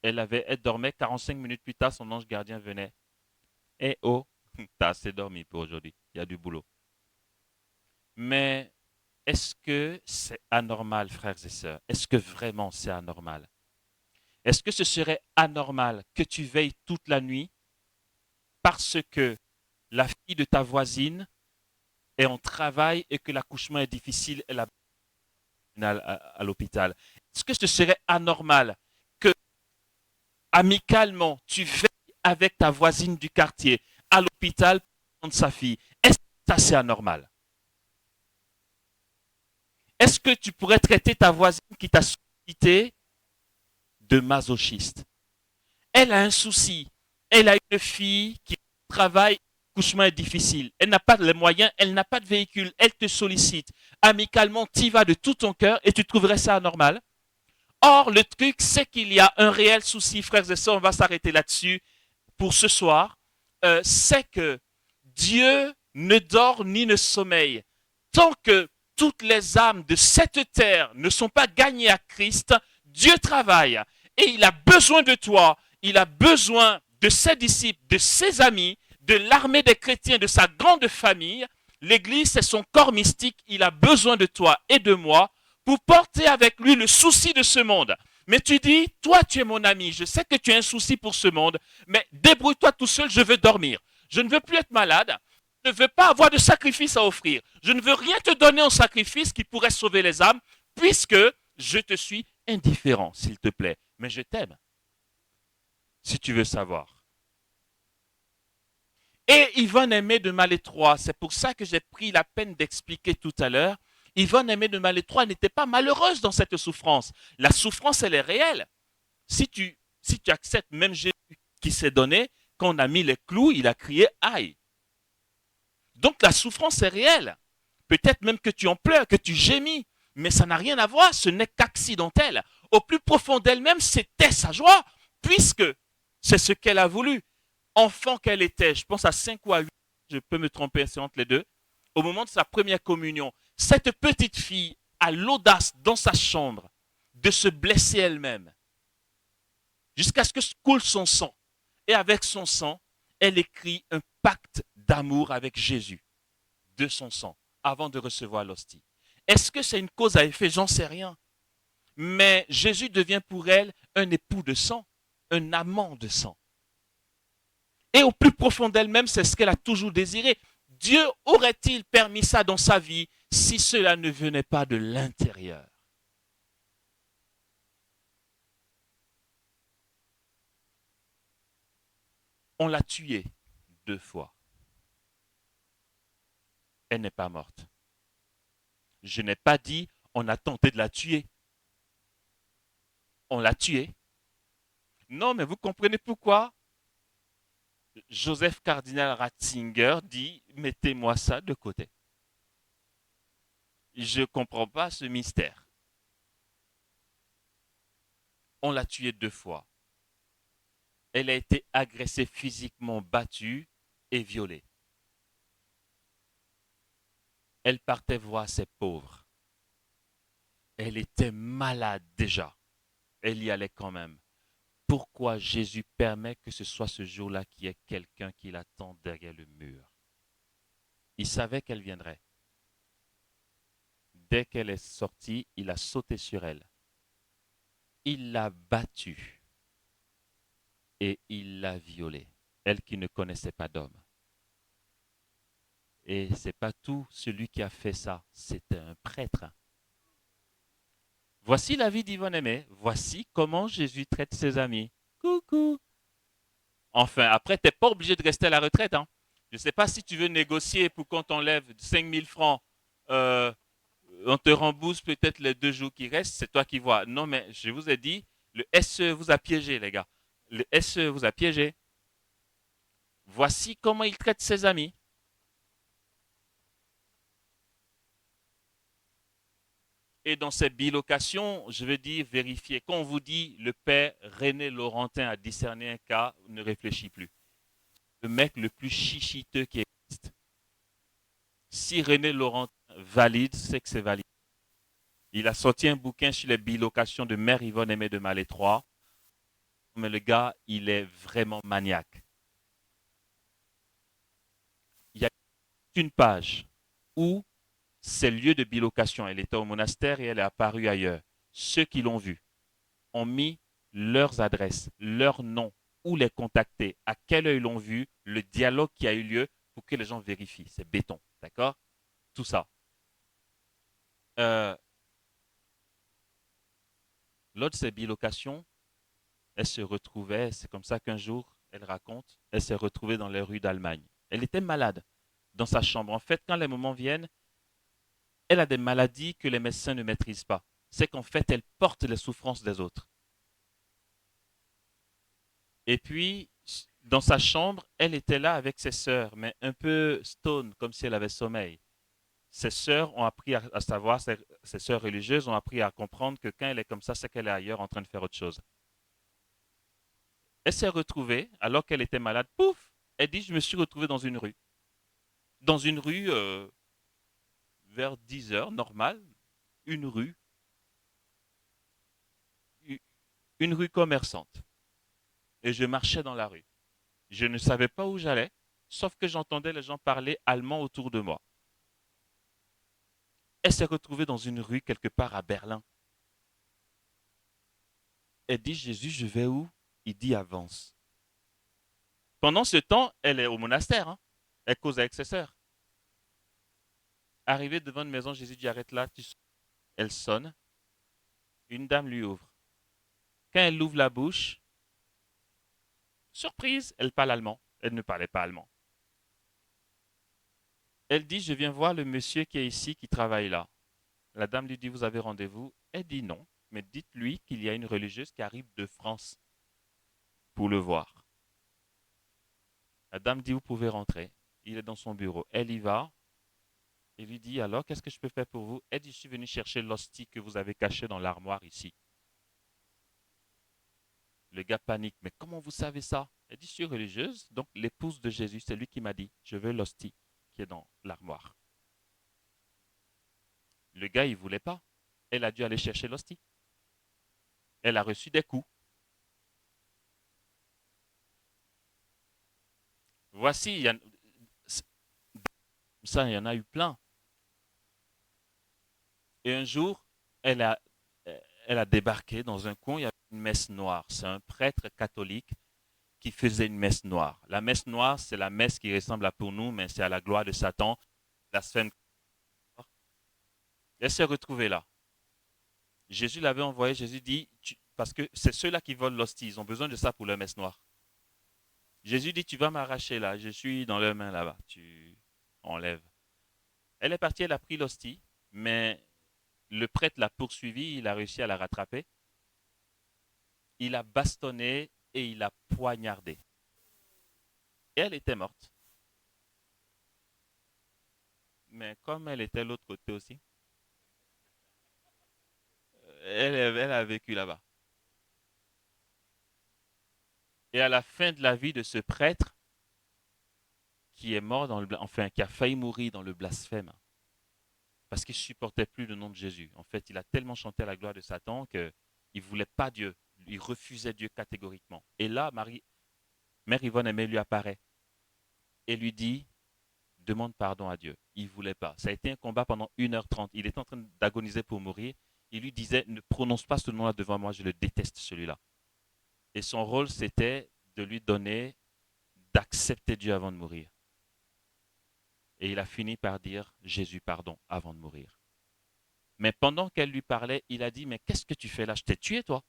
Elle dormait 45 minutes plus tard, son ange gardien venait. Eh oh, t'as assez dormi pour aujourd'hui, il y a du boulot. Mais est-ce que c'est anormal, frères et sœurs? Est-ce que vraiment c'est anormal? Est-ce que ce serait anormal que tu veilles toute la nuit parce que la fille de ta voisine est en travail et que l'accouchement est difficile, elle a à l'hôpital. Est-ce que ce serait anormal que, amicalement, tu veilles avec ta voisine du quartier à l'hôpital pour prendre sa fille? Est-ce que ça, c'est anormal? Est-ce que tu pourrais traiter ta voisine qui t'a sollicité de masochiste? Elle a un souci. Elle a une fille qui travaille, l'accouchement est difficile. Elle n'a pas les moyens, elle n'a pas de véhicule, elle te sollicite. Amicalement, tu y vas de tout ton cœur et tu trouverais ça anormal? Or, le truc, c'est qu'il y a un réel souci, frères et sœurs, on va s'arrêter là-dessus pour ce soir. C'est que Dieu ne dort ni ne sommeille. Tant que toutes les âmes de cette terre ne sont pas gagnées à Christ, Dieu travaille et il a besoin de toi, il a besoin de ses disciples, de ses amis, de l'armée des chrétiens, de sa grande famille. L'Église, c'est son corps mystique, il a besoin de toi et de moi pour porter avec lui le souci de ce monde. Mais tu dis, toi tu es mon ami, je sais que tu as un souci pour ce monde, mais débrouille-toi tout seul, je veux dormir. Je ne veux plus être malade, je ne veux pas avoir de sacrifice à offrir. Je ne veux rien te donner en sacrifice qui pourrait sauver les âmes, puisque je te suis indifférent, s'il te plaît. Mais je t'aime, si tu veux savoir. Et Yvonne Aimée de Malétroit, c'est pour ça que j'ai pris la peine d'expliquer tout à l'heure. Yvonne Aimée de Malétroit n'était pas malheureuse dans cette souffrance. La souffrance, elle est réelle. Si tu acceptes, même Jésus qui s'est donné, quand on a mis les clous, il a crié aïe. Donc la souffrance est réelle. Peut-être même que tu en pleures, que tu gémis, mais ça n'a rien à voir, ce n'est qu'accidentel. Au plus profond d'elle-même, c'était sa joie, puisque c'est ce qu'elle a voulu. Enfant qu'elle était, je pense à 5 ou à 8, je peux me tromper, c'est entre les deux, au moment de sa première communion, cette petite fille a l'audace dans sa chambre de se blesser elle-même, jusqu'à ce que coule son sang. Et avec son sang, elle écrit un pacte d'amour avec Jésus, de son sang, avant de recevoir l'hostie. Est-ce que c'est une cause à effet? J'en sais rien. Mais Jésus devient pour elle un époux de sang, un amant de sang. Et au plus profond d'elle-même, c'est ce qu'elle a toujours désiré. Dieu aurait-il permis ça dans sa vie si cela ne venait pas de l'intérieur? On l'a tuée 2 fois. Elle n'est pas morte. Je n'ai pas dit on a tenté de la tuer. On l'a tuée. Non, mais vous comprenez pourquoi Joseph Cardinal Ratzinger dit mettez-moi ça de côté. Je ne comprends pas ce mystère. On l'a tuée 2 fois. Elle a été agressée physiquement, battue et violée. Elle partait voir ses pauvres. Elle était malade déjà. Elle y allait quand même. Pourquoi Jésus permet que ce soit ce jour-là qu'il y ait quelqu'un qui l'attend derrière le mur? Il savait qu'elle viendrait. Dès qu'elle est sortie, il a sauté sur elle. Il l'a battue et il l'a violée. Elle qui ne connaissait pas d'homme. Et c'est pas tout celui qui a fait ça, c'était un prêtre. Voici la vie d'Yvonne Aimée. Voici comment Jésus traite ses amis. Coucou. Enfin, après, tu n'es pas obligé de rester à la retraite. Hein. Je ne sais pas si tu veux négocier pour qu'on t'enlève 5 000 francs. On te rembourse peut-être les 2 jours qui restent. C'est toi qui vois. Non, mais je vous ai dit, le SE vous a piégé, les gars. Le SE vous a piégé. Voici comment il traite ses amis. Et dans ces bilocations, je veux dire, vérifier. Quand on vous dit le père René Laurentin a discerné un cas, ne réfléchis plus. Le mec le plus chichiteux qui existe. Si René Laurentin valide, c'est que c'est valide. Il a sorti un bouquin sur les bilocations de Mère Yvonne Aimée de Malétroit. Mais le gars, il est vraiment maniaque. Il y a une page où ces lieux de bilocation, elle était au monastère et elle est apparue ailleurs. Ceux qui l'ont vue ont mis leurs adresses, leurs noms, où les contacter, à quelle heure ils l'ont vu, le dialogue qui a eu lieu pour que les gens vérifient. C'est béton, d'accord? tout ça. Euh, Lors de ses bilocations, elle se retrouvait, c'est comme ça qu'un jour, elle raconte, elle s'est retrouvée dans les rues d'Allemagne. Elle était malade dans sa chambre. En fait, quand les moments viennent, elle a des maladies que les médecins ne maîtrisent pas. C'est qu'en fait, elle porte les souffrances des autres. Et puis, dans sa chambre, elle était là avec ses sœurs, mais un peu stone, comme si elle avait sommeil. Ses sœurs ont appris à savoir, ses sœurs religieuses ont appris à comprendre que quand elle est comme ça, c'est qu'elle est ailleurs en train de faire autre chose. Elle s'est retrouvée, alors qu'elle était malade, pouf, elle dit, je me suis retrouvée dans une rue. Dans une rue, vers 10 heures, normale, une rue, une rue commerçante. Et je marchais dans la rue. Je ne savais pas où j'allais, sauf que j'entendais les gens parler allemand autour de moi. Elle s'est retrouvée dans une rue quelque part à Berlin. Elle dit, Jésus, je vais où? Il dit, avance. Pendant ce temps, elle est au monastère, hein. Elle cause avec ses sœurs. Arrivée devant une maison, Jésus dit, arrête là. Elle sonne. Une dame lui ouvre. Quand elle ouvre la bouche, surprise, elle parle allemand. Elle ne parlait pas allemand. Elle dit, je viens voir le monsieur qui est ici, qui travaille là. La dame lui dit, vous avez rendez-vous? Elle dit non, mais dites-lui qu'il y a une religieuse qui arrive de France pour le voir. La dame dit, vous pouvez rentrer. Il est dans son bureau. Elle y va. Il lui dit, alors, qu'est-ce que je peux faire pour vous? Elle dit, je suis venu chercher l'hostie que vous avez cachée dans l'armoire ici. Le gars panique, mais comment vous savez ça? Elle dit, je suis religieuse, donc l'épouse de Jésus, c'est lui qui m'a dit, je veux l'hostie qui est dans l'armoire. Le gars, il voulait pas. Elle a dû aller chercher l'hostie. Elle a reçu des coups. Voici, ça, il y en a eu plein. Et un jour, elle a, elle a débarqué dans un coin, il y avait une messe noire. C'est un prêtre catholique qui faisait une messe noire. La messe noire, c'est la messe qui ressemble à pour nous, mais c'est à la gloire de Satan, la semaine. Elle s'est retrouvée là. Jésus l'avait envoyé, Jésus dit, parce que c'est ceux-là qui volent l'hostie, ils ont besoin de ça pour leur messe noire. Jésus dit, tu vas m'arracher là, je suis dans leurs mains là-bas, tu enlèves. Elle est partie, elle a pris l'hostie, mais le prêtre l'a poursuivie, il a réussi à la rattraper. Il a bastonné et il a poignardé. Et elle était morte. Mais comme elle était de l'autre côté aussi, elle a vécu là-bas. Et à la fin de la vie de ce prêtre, qui est mort dans enfin, qui a failli mourir dans le blasphème, parce qu'il ne supportait plus le nom de Jésus. En fait, il a tellement chanté à la gloire de Satan qu'il ne voulait pas Dieu. Il refusait Dieu catégoriquement. Et là, Mère Yvonne Aimée lui apparaît et lui dit, demande pardon à Dieu. Il ne voulait pas. Ça a été un combat pendant 1h30. Il était en train d'agoniser pour mourir. Il lui disait, ne prononce pas ce nom-là devant moi, je le déteste celui-là. Et son rôle, c'était de lui donner, d'accepter Dieu avant de mourir. Et il a fini par dire, Jésus, pardon, avant de mourir. Mais pendant qu'elle lui parlait, il a dit, mais qu'est-ce que tu fais là? Je t'ai tué, toi.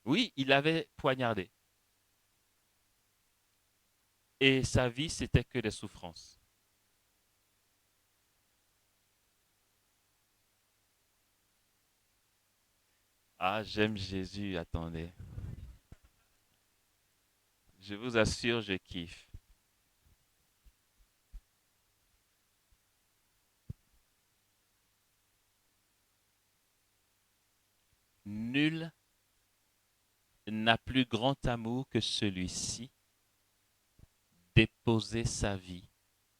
Oui, il avait poignardé. Et sa vie, c'était que des souffrances. Ah, j'aime Jésus, attendez. Je vous assure, je kiffe. Nul n'a plus grand amour que celui-ci, déposer sa vie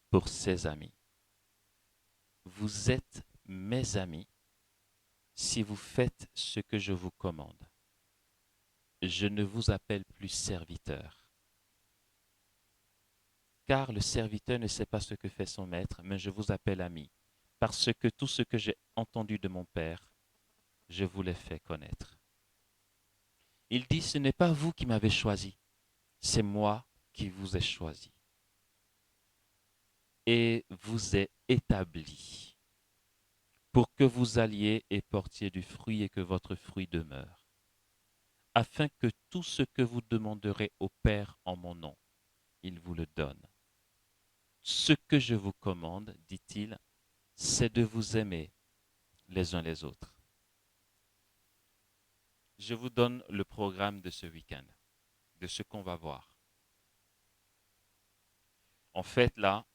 pour ses amis. Vous êtes mes amis si vous faites ce que je vous commande. Je ne vous appelle plus serviteur, car le serviteur ne sait pas ce que fait son maître, mais je vous appelle ami, parce que tout ce que j'ai entendu de mon Père, je vous l'ai fait connaître. Il dit, ce n'est pas vous qui m'avez choisi, c'est moi qui vous ai choisi. et vous ai établi pour que vous alliez et portiez du fruit et que votre fruit demeure, afin que tout ce que vous demanderez au Père en mon nom, il vous le donne. Ce que je vous commande, dit-il, c'est de vous aimer les uns les autres. Je vous donne le programme de ce week-end, de ce qu'on va voir. En fait, là,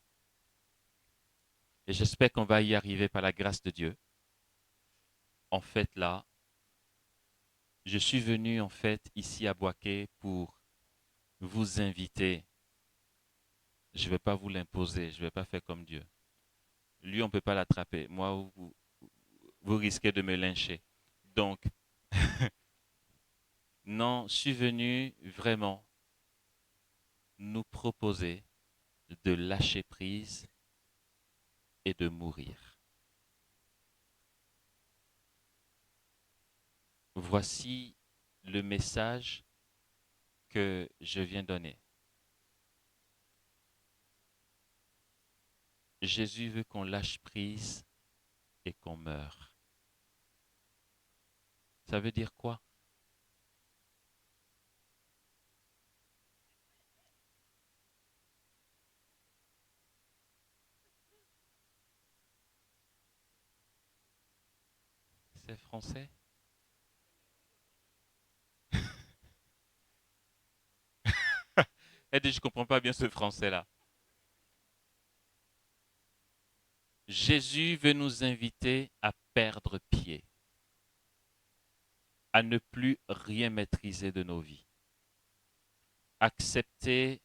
et j'espère qu'on va y arriver par la grâce de Dieu, en fait, là, je suis venu, en fait, ici à Boaké pour vous inviter. Je ne vais pas vous l'imposer, je ne vais pas faire comme Dieu. Lui, on ne peut pas l'attraper. Moi, vous risquez de me lyncher. Donc, non, je suis venu vraiment nous proposer de lâcher prise et de mourir. Voici le message que je viens donner. Jésus veut qu'on lâche prise et qu'on meure. Ça veut dire quoi? C'est français? Elle dit, je ne comprends pas bien ce français-là. Jésus veut nous inviter à perdre pied, à ne plus rien maîtriser de nos vies, accepter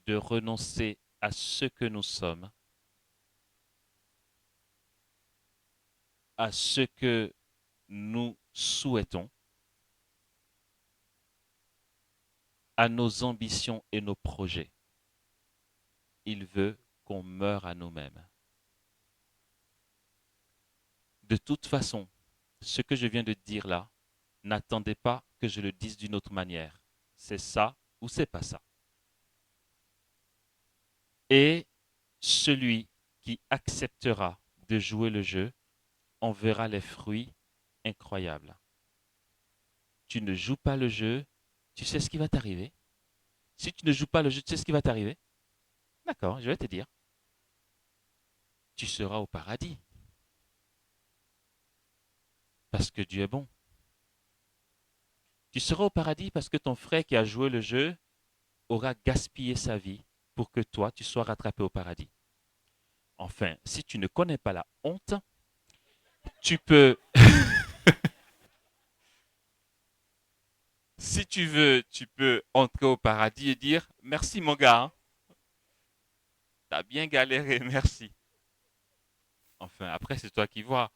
de renoncer à ce que nous sommes, à ce que nous souhaitons, à nos ambitions et nos projets. Il veut qu'on meure à nous-mêmes. De toute façon, ce que je viens de dire là, n'attendez pas que je le dise d'une autre manière. C'est ça ou c'est pas ça. Et celui qui acceptera de jouer le jeu en verra les fruits incroyables. Tu ne joues pas le jeu, tu sais ce qui va t'arriver. Si tu ne joues pas le jeu, tu sais ce qui va t'arriver. D'accord, je vais te dire. Tu seras au paradis. Parce que Dieu est bon. Tu seras au paradis parce que ton frère qui a joué le jeu aura gaspillé sa vie pour que toi, tu sois rattrapé au paradis. Enfin, si tu ne connais pas la honte, tu peux, si tu veux, tu peux entrer au paradis et dire merci mon gars, hein, t'as bien galéré, merci. Enfin, après, c'est toi qui vois.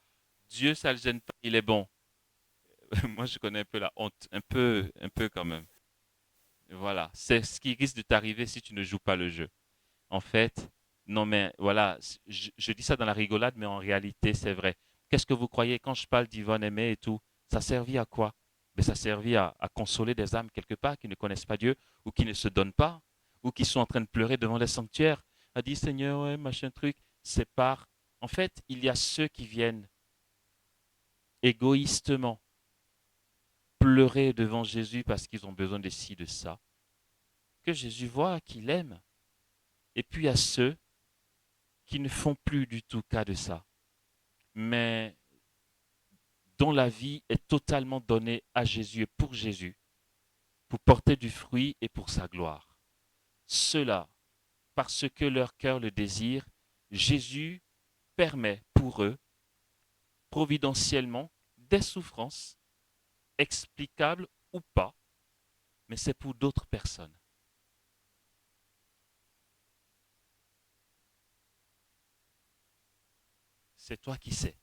Dieu, ça ne le gêne pas, il est bon. Moi, je connais un peu la honte, un peu quand même. Voilà, c'est ce qui risque de t'arriver si tu ne joues pas le jeu. En fait, non mais voilà, je dis ça dans la rigolade, mais en réalité, c'est vrai. Qu'est-ce que vous croyez quand je parle d'Yvonne Aimée et tout? Ça servit à quoi? Mais ça servit à consoler des âmes quelque part qui ne connaissent pas Dieu ou qui ne se donnent pas ou qui sont en train de pleurer devant les sanctuaires. A dit Seigneur, ouais, machin truc, c'est par. En fait, il y a ceux qui viennent égoïstement pleurer devant Jésus parce qu'ils ont besoin de ci, de ça, que Jésus voit, qu'il aime. Et puis il y a ceux qui ne font plus du tout cas de ça, mais dont la vie est totalement donnée à Jésus et pour Jésus, pour porter du fruit et pour sa gloire. Ceux-là, parce que leur cœur le désire, Jésus permet pour eux, providentiellement, des souffrances, explicables ou pas, mais c'est pour d'autres personnes. C'est toi qui sais.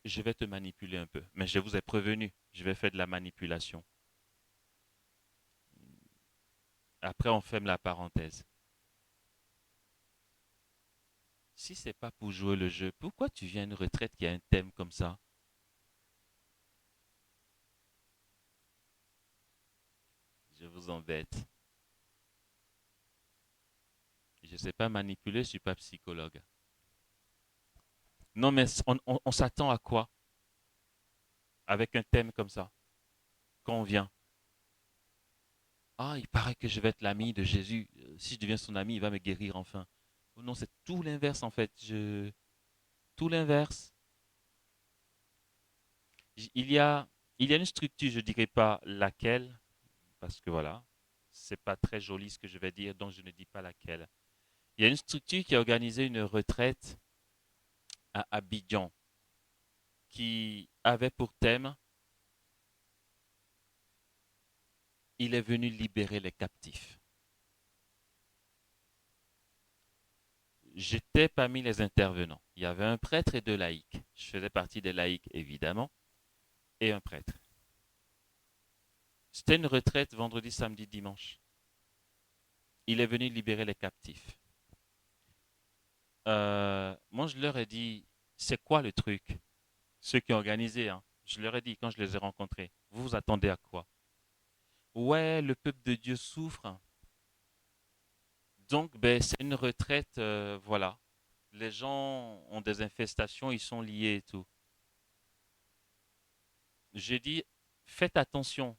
Je vais te manipuler un peu, mais je vous ai prévenu, je vais faire de la manipulation. Après, on ferme la parenthèse. Si c'est pas pour jouer le jeu, pourquoi tu viens à une retraite qui a un thème comme ça? Je vous embête. Je ne sais pas manipuler, je ne suis pas psychologue. Non, mais on s'attend à quoi avec un thème comme ça quand on vient? Ah, il paraît que je vais être l'ami de Jésus. Si je deviens son ami, il va me guérir enfin. Oh non, c'est tout l'inverse en fait. Tout l'inverse. Il y a, il y a une structure, je ne dirais pas laquelle, parce que voilà, c'est pas très joli ce que je vais dire, donc je ne dis pas laquelle. Il y a une structure qui a organisé une retraite à Abidjan qui avait pour thème il est venu libérer les captifs. J'étais parmi les intervenants. Il y avait un prêtre et deux laïcs. Je faisais partie des laïcs, évidemment, et un prêtre. C'était une retraite vendredi, samedi, dimanche. Il est venu libérer les captifs. Moi, je leur ai dit, c'est quoi le truc? Ceux qui ont organisé, hein. Je leur ai dit quand je les ai rencontrés, vous vous attendez à quoi? Ouais, le peuple de Dieu souffre. Donc, ben, c'est une retraite, voilà. Les gens ont des infestations, ils sont liés et tout. J'ai dit, faites attention.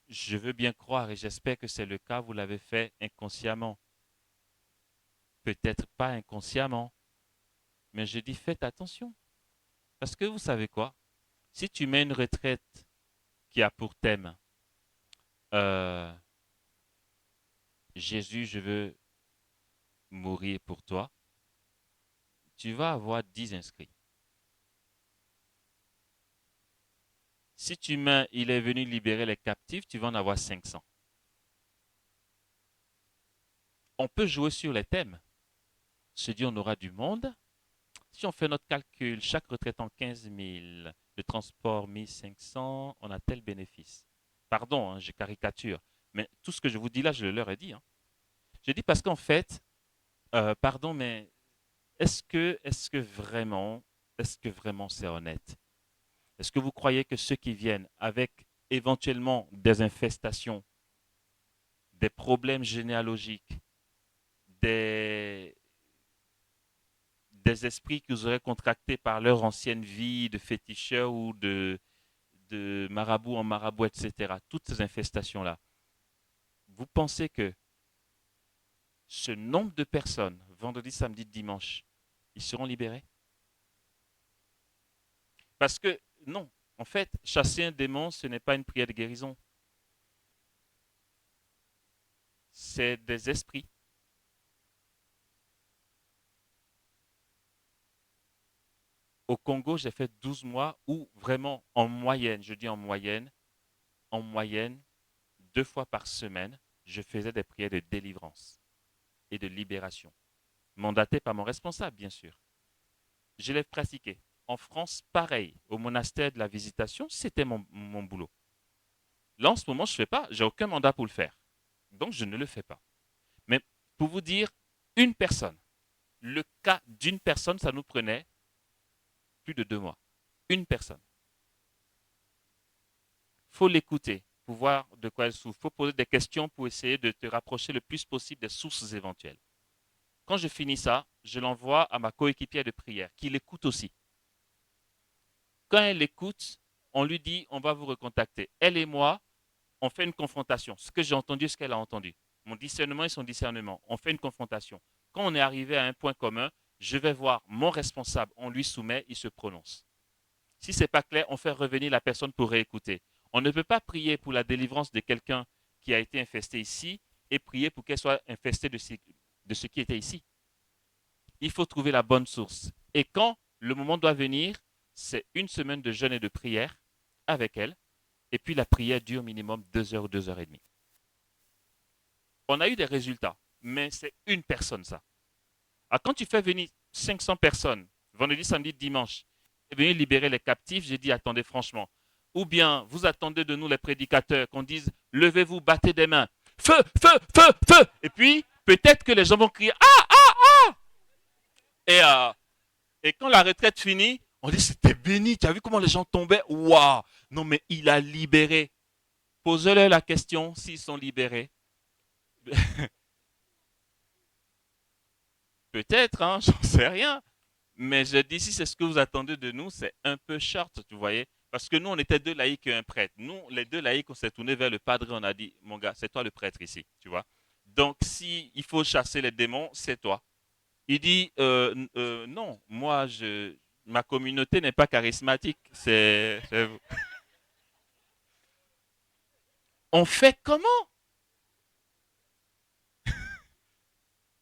Je veux bien croire et j'espère que c'est le cas, vous l'avez fait inconsciemment. Peut-être pas inconsciemment, mais je dis, faites attention. Parce que vous savez quoi? Si tu mets une retraite qui a pour thème euh, Jésus, je veux mourir pour toi, tu vas avoir 10 inscrits. Si tu mets il est venu libérer les captifs, tu vas en avoir 500. On peut jouer sur les thèmes. Se dit on aura du monde. Si on fait notre calcul, chaque retraite en 15 000, le transport 1500, on a tel bénéfice. Pardon, hein, je caricature. Mais tout ce que je vous dis là, je leur ai dit. Hein. Je dis parce qu'en fait, pardon, mais est-ce que vraiment c'est honnête? Est-ce que vous croyez que ceux qui viennent avec éventuellement des infestations, des problèmes généalogiques, des, des esprits qu'ils auraient contractés par leur ancienne vie de féticheur ou de marabout en marabout, etc., toutes ces infestations-là, vous pensez que ce nombre de personnes, vendredi, samedi, dimanche, ils seront libérés? Parce que non, en fait, chasser un démon, ce n'est pas une prière de guérison. C'est des esprits. Au Congo, j'ai fait 12 mois où vraiment, en moyenne, je dis en moyenne, 2 fois par semaine, je faisais des prières de délivrance et de libération, mandatées par mon responsable, bien sûr. Je l'ai pratiqué. En France, pareil, au monastère de la Visitation, c'était mon boulot. Là, en ce moment, je ne fais pas, j'ai aucun mandat pour le faire. Donc, je ne le fais pas. Mais pour vous dire, une personne, le cas d'une personne, ça nous prenait plus de 2 mois. Une personne. Il faut l'écouter pour voir de quoi elle souffre. Il faut poser des questions pour essayer de te rapprocher le plus possible des sources éventuelles. Quand je finis ça, je l'envoie à ma coéquipière de prière, qui l'écoute aussi. Quand elle l'écoute, on lui dit, on va vous recontacter. Elle et moi, on fait une confrontation. Ce que j'ai entendu, ce qu'elle a entendu. Mon discernement et son discernement. On fait une confrontation. Quand on est arrivé à un point commun, je vais voir mon responsable, on lui soumet, il se prononce. Si ce n'est pas clair, on fait revenir la personne pour réécouter. On ne peut pas prier pour la délivrance de quelqu'un qui a été infesté ici et prier pour qu'elle soit infestée de ce qui était ici. Il faut trouver la bonne source. Et quand le moment doit venir, c'est une semaine de jeûne et de prière avec elle. Et puis la prière dure minimum 2 heures ou 2 heures et demie. On a eu des résultats, mais c'est une personne ça. Alors quand tu fais venir 500 personnes, vendredi, samedi, dimanche, et venir libérer les captifs, j'ai dit attendez franchement. Ou bien vous attendez de nous les prédicateurs qu'on dise levez-vous, battez des mains, feu, feu, feu, feu. Et puis peut-être que les gens vont crier ah ah ah. Et quand la retraite finit, on dit c'était béni. Tu as vu comment les gens tombaient? Waouh! Non mais il a libéré. Posez-leur la question s'ils sont libérés. Peut-être, hein, j'en sais rien. Mais je dis, si c'est ce que vous attendez de nous, c'est un peu short, tu voyez. Parce que nous, on était deux laïcs et un prêtre. Nous, les deux laïcs, on s'est tournés vers le padre et on a dit, mon gars, c'est toi le prêtre ici, tu vois. Donc, si il faut chasser les démons, c'est toi. Il dit, non, ma communauté n'est pas charismatique. C'est vous. On fait comment?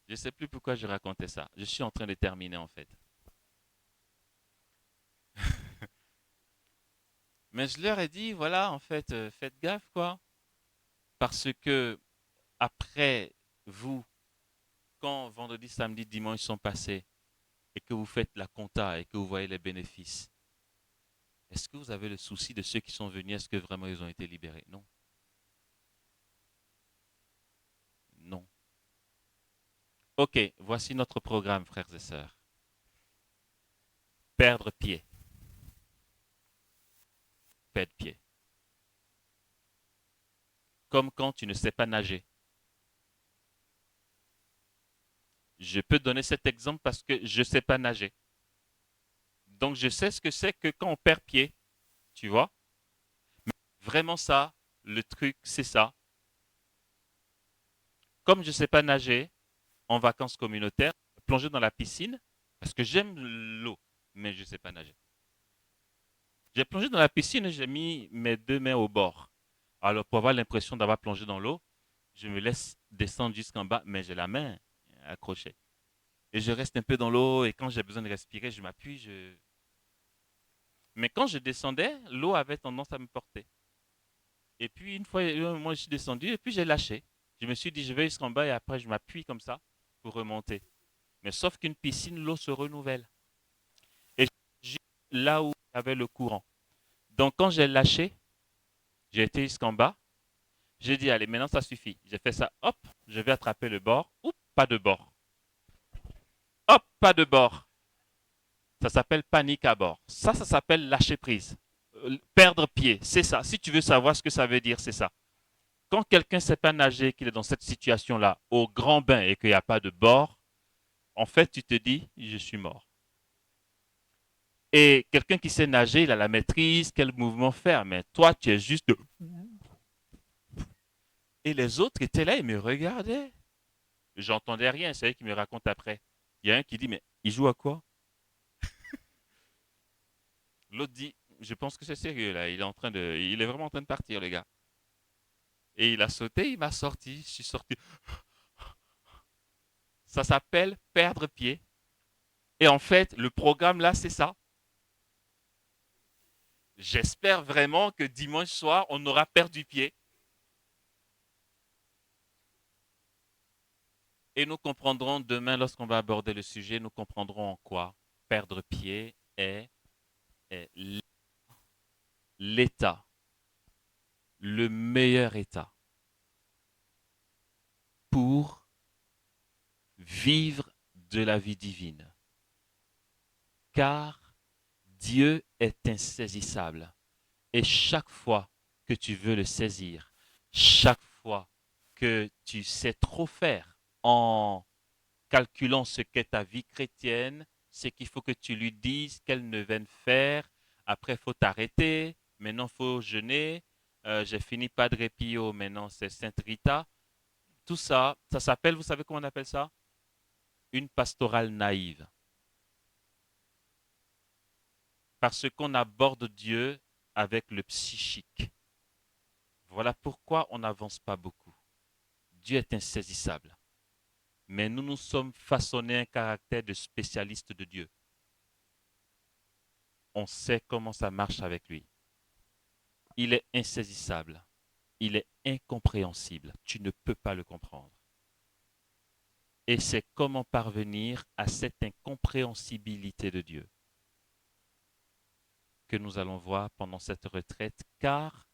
Je ne sais plus pourquoi je racontais ça. Je suis en train de terminer, en fait. Mais je leur ai dit, voilà, en fait, faites gaffe, quoi. Parce que après vous, quand vendredi, samedi, dimanche sont passés et que vous faites la compta et que vous voyez les bénéfices, est-ce que vous avez le souci de ceux qui sont venus? Est-ce que vraiment ils ont été libérés? Non. Non. Ok, voici notre programme, frères et sœurs. Perdre pied. Perdre pied. Comme quand tu ne sais pas nager. Je peux donner cet exemple parce que je ne sais pas nager. Donc je sais ce que c'est que quand on perd pied, tu vois. Vraiment ça, le truc, c'est ça. Comme je ne sais pas nager, en vacances communautaires, plonger dans la piscine, parce que j'aime l'eau, mais je ne sais pas nager. J'ai plongé dans la piscine et j'ai mis mes deux mains au bord. Alors, pour avoir l'impression d'avoir plongé dans l'eau, je me laisse descendre jusqu'en bas, mais j'ai la main accrochée. Et je reste un peu dans l'eau et quand j'ai besoin de respirer, je m'appuie. Mais quand je descendais, l'eau avait tendance à me porter. Et puis, une fois, moi, je suis descendu et puis j'ai lâché. Je me suis dit, je vais jusqu'en bas et après, je m'appuie comme ça pour remonter. Mais sauf qu'une piscine, l'eau se renouvelle. Et juste là où il y avait le courant. Donc, quand j'ai lâché, j'ai été jusqu'en bas. J'ai dit, allez, maintenant, ça suffit. J'ai fait ça, hop, je vais attraper le bord. Oups, pas de bord. Hop, pas de bord. Ça s'appelle panique à bord. Ça s'appelle lâcher prise. Perdre pied, c'est ça. Si tu veux savoir ce que ça veut dire, c'est ça. Quand quelqu'un ne sait pas nager, qu'il est dans cette situation-là, au grand bain et qu'il n'y a pas de bord, en fait, tu te dis, je suis mort. Et quelqu'un qui sait nager, il a la maîtrise, quel mouvement faire. Mais toi, tu es juste... Et les autres étaient là, ils me regardaient. J'entendais rien, c'est eux qui me racontent après. Il y a un qui dit, mais il joue à quoi? L'autre dit, je pense que c'est sérieux là, il est vraiment en train de partir, le gars. Et il a sauté, il m'a sorti, je suis sorti. Ça s'appelle perdre pied. Et en fait, le programme là, c'est ça. J'espère vraiment que dimanche soir, on aura perdu pied. Et nous comprendrons demain, lorsqu'on va aborder le sujet, nous comprendrons en quoi perdre pied est l'état, le meilleur état pour vivre de la vie divine. Car Dieu est insaisissable. Et chaque fois que tu veux le saisir, chaque fois que tu sais trop faire en calculant ce qu'est ta vie chrétienne, c'est qu'il faut que tu lui dises qu'elle ne vienne faire. Après, il faut t'arrêter. Maintenant, il faut jeûner. J'ai fini Padre Pio, maintenant c'est Sainte Rita. Tout ça, ça s'appelle, vous savez comment on appelle ça? Une pastorale naïve. Parce qu'on aborde Dieu avec le psychique. Voilà pourquoi on n'avance pas beaucoup. Dieu est insaisissable. Mais nous nous sommes façonnés un caractère de spécialiste de Dieu. On sait comment ça marche avec lui. Il est insaisissable. Il est incompréhensible. Tu ne peux pas le comprendre. Et c'est comment parvenir à cette incompréhensibilité de Dieu que nous allons voir pendant cette retraite, car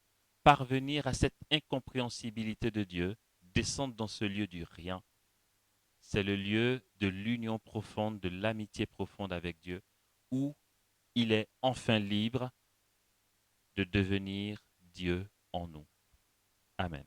parvenir à cette incompréhensibilité de Dieu, descendre dans ce lieu du rien, c'est le lieu de l'union profonde, de l'amitié profonde avec Dieu, où il est enfin libre de devenir Dieu en nous. Amen.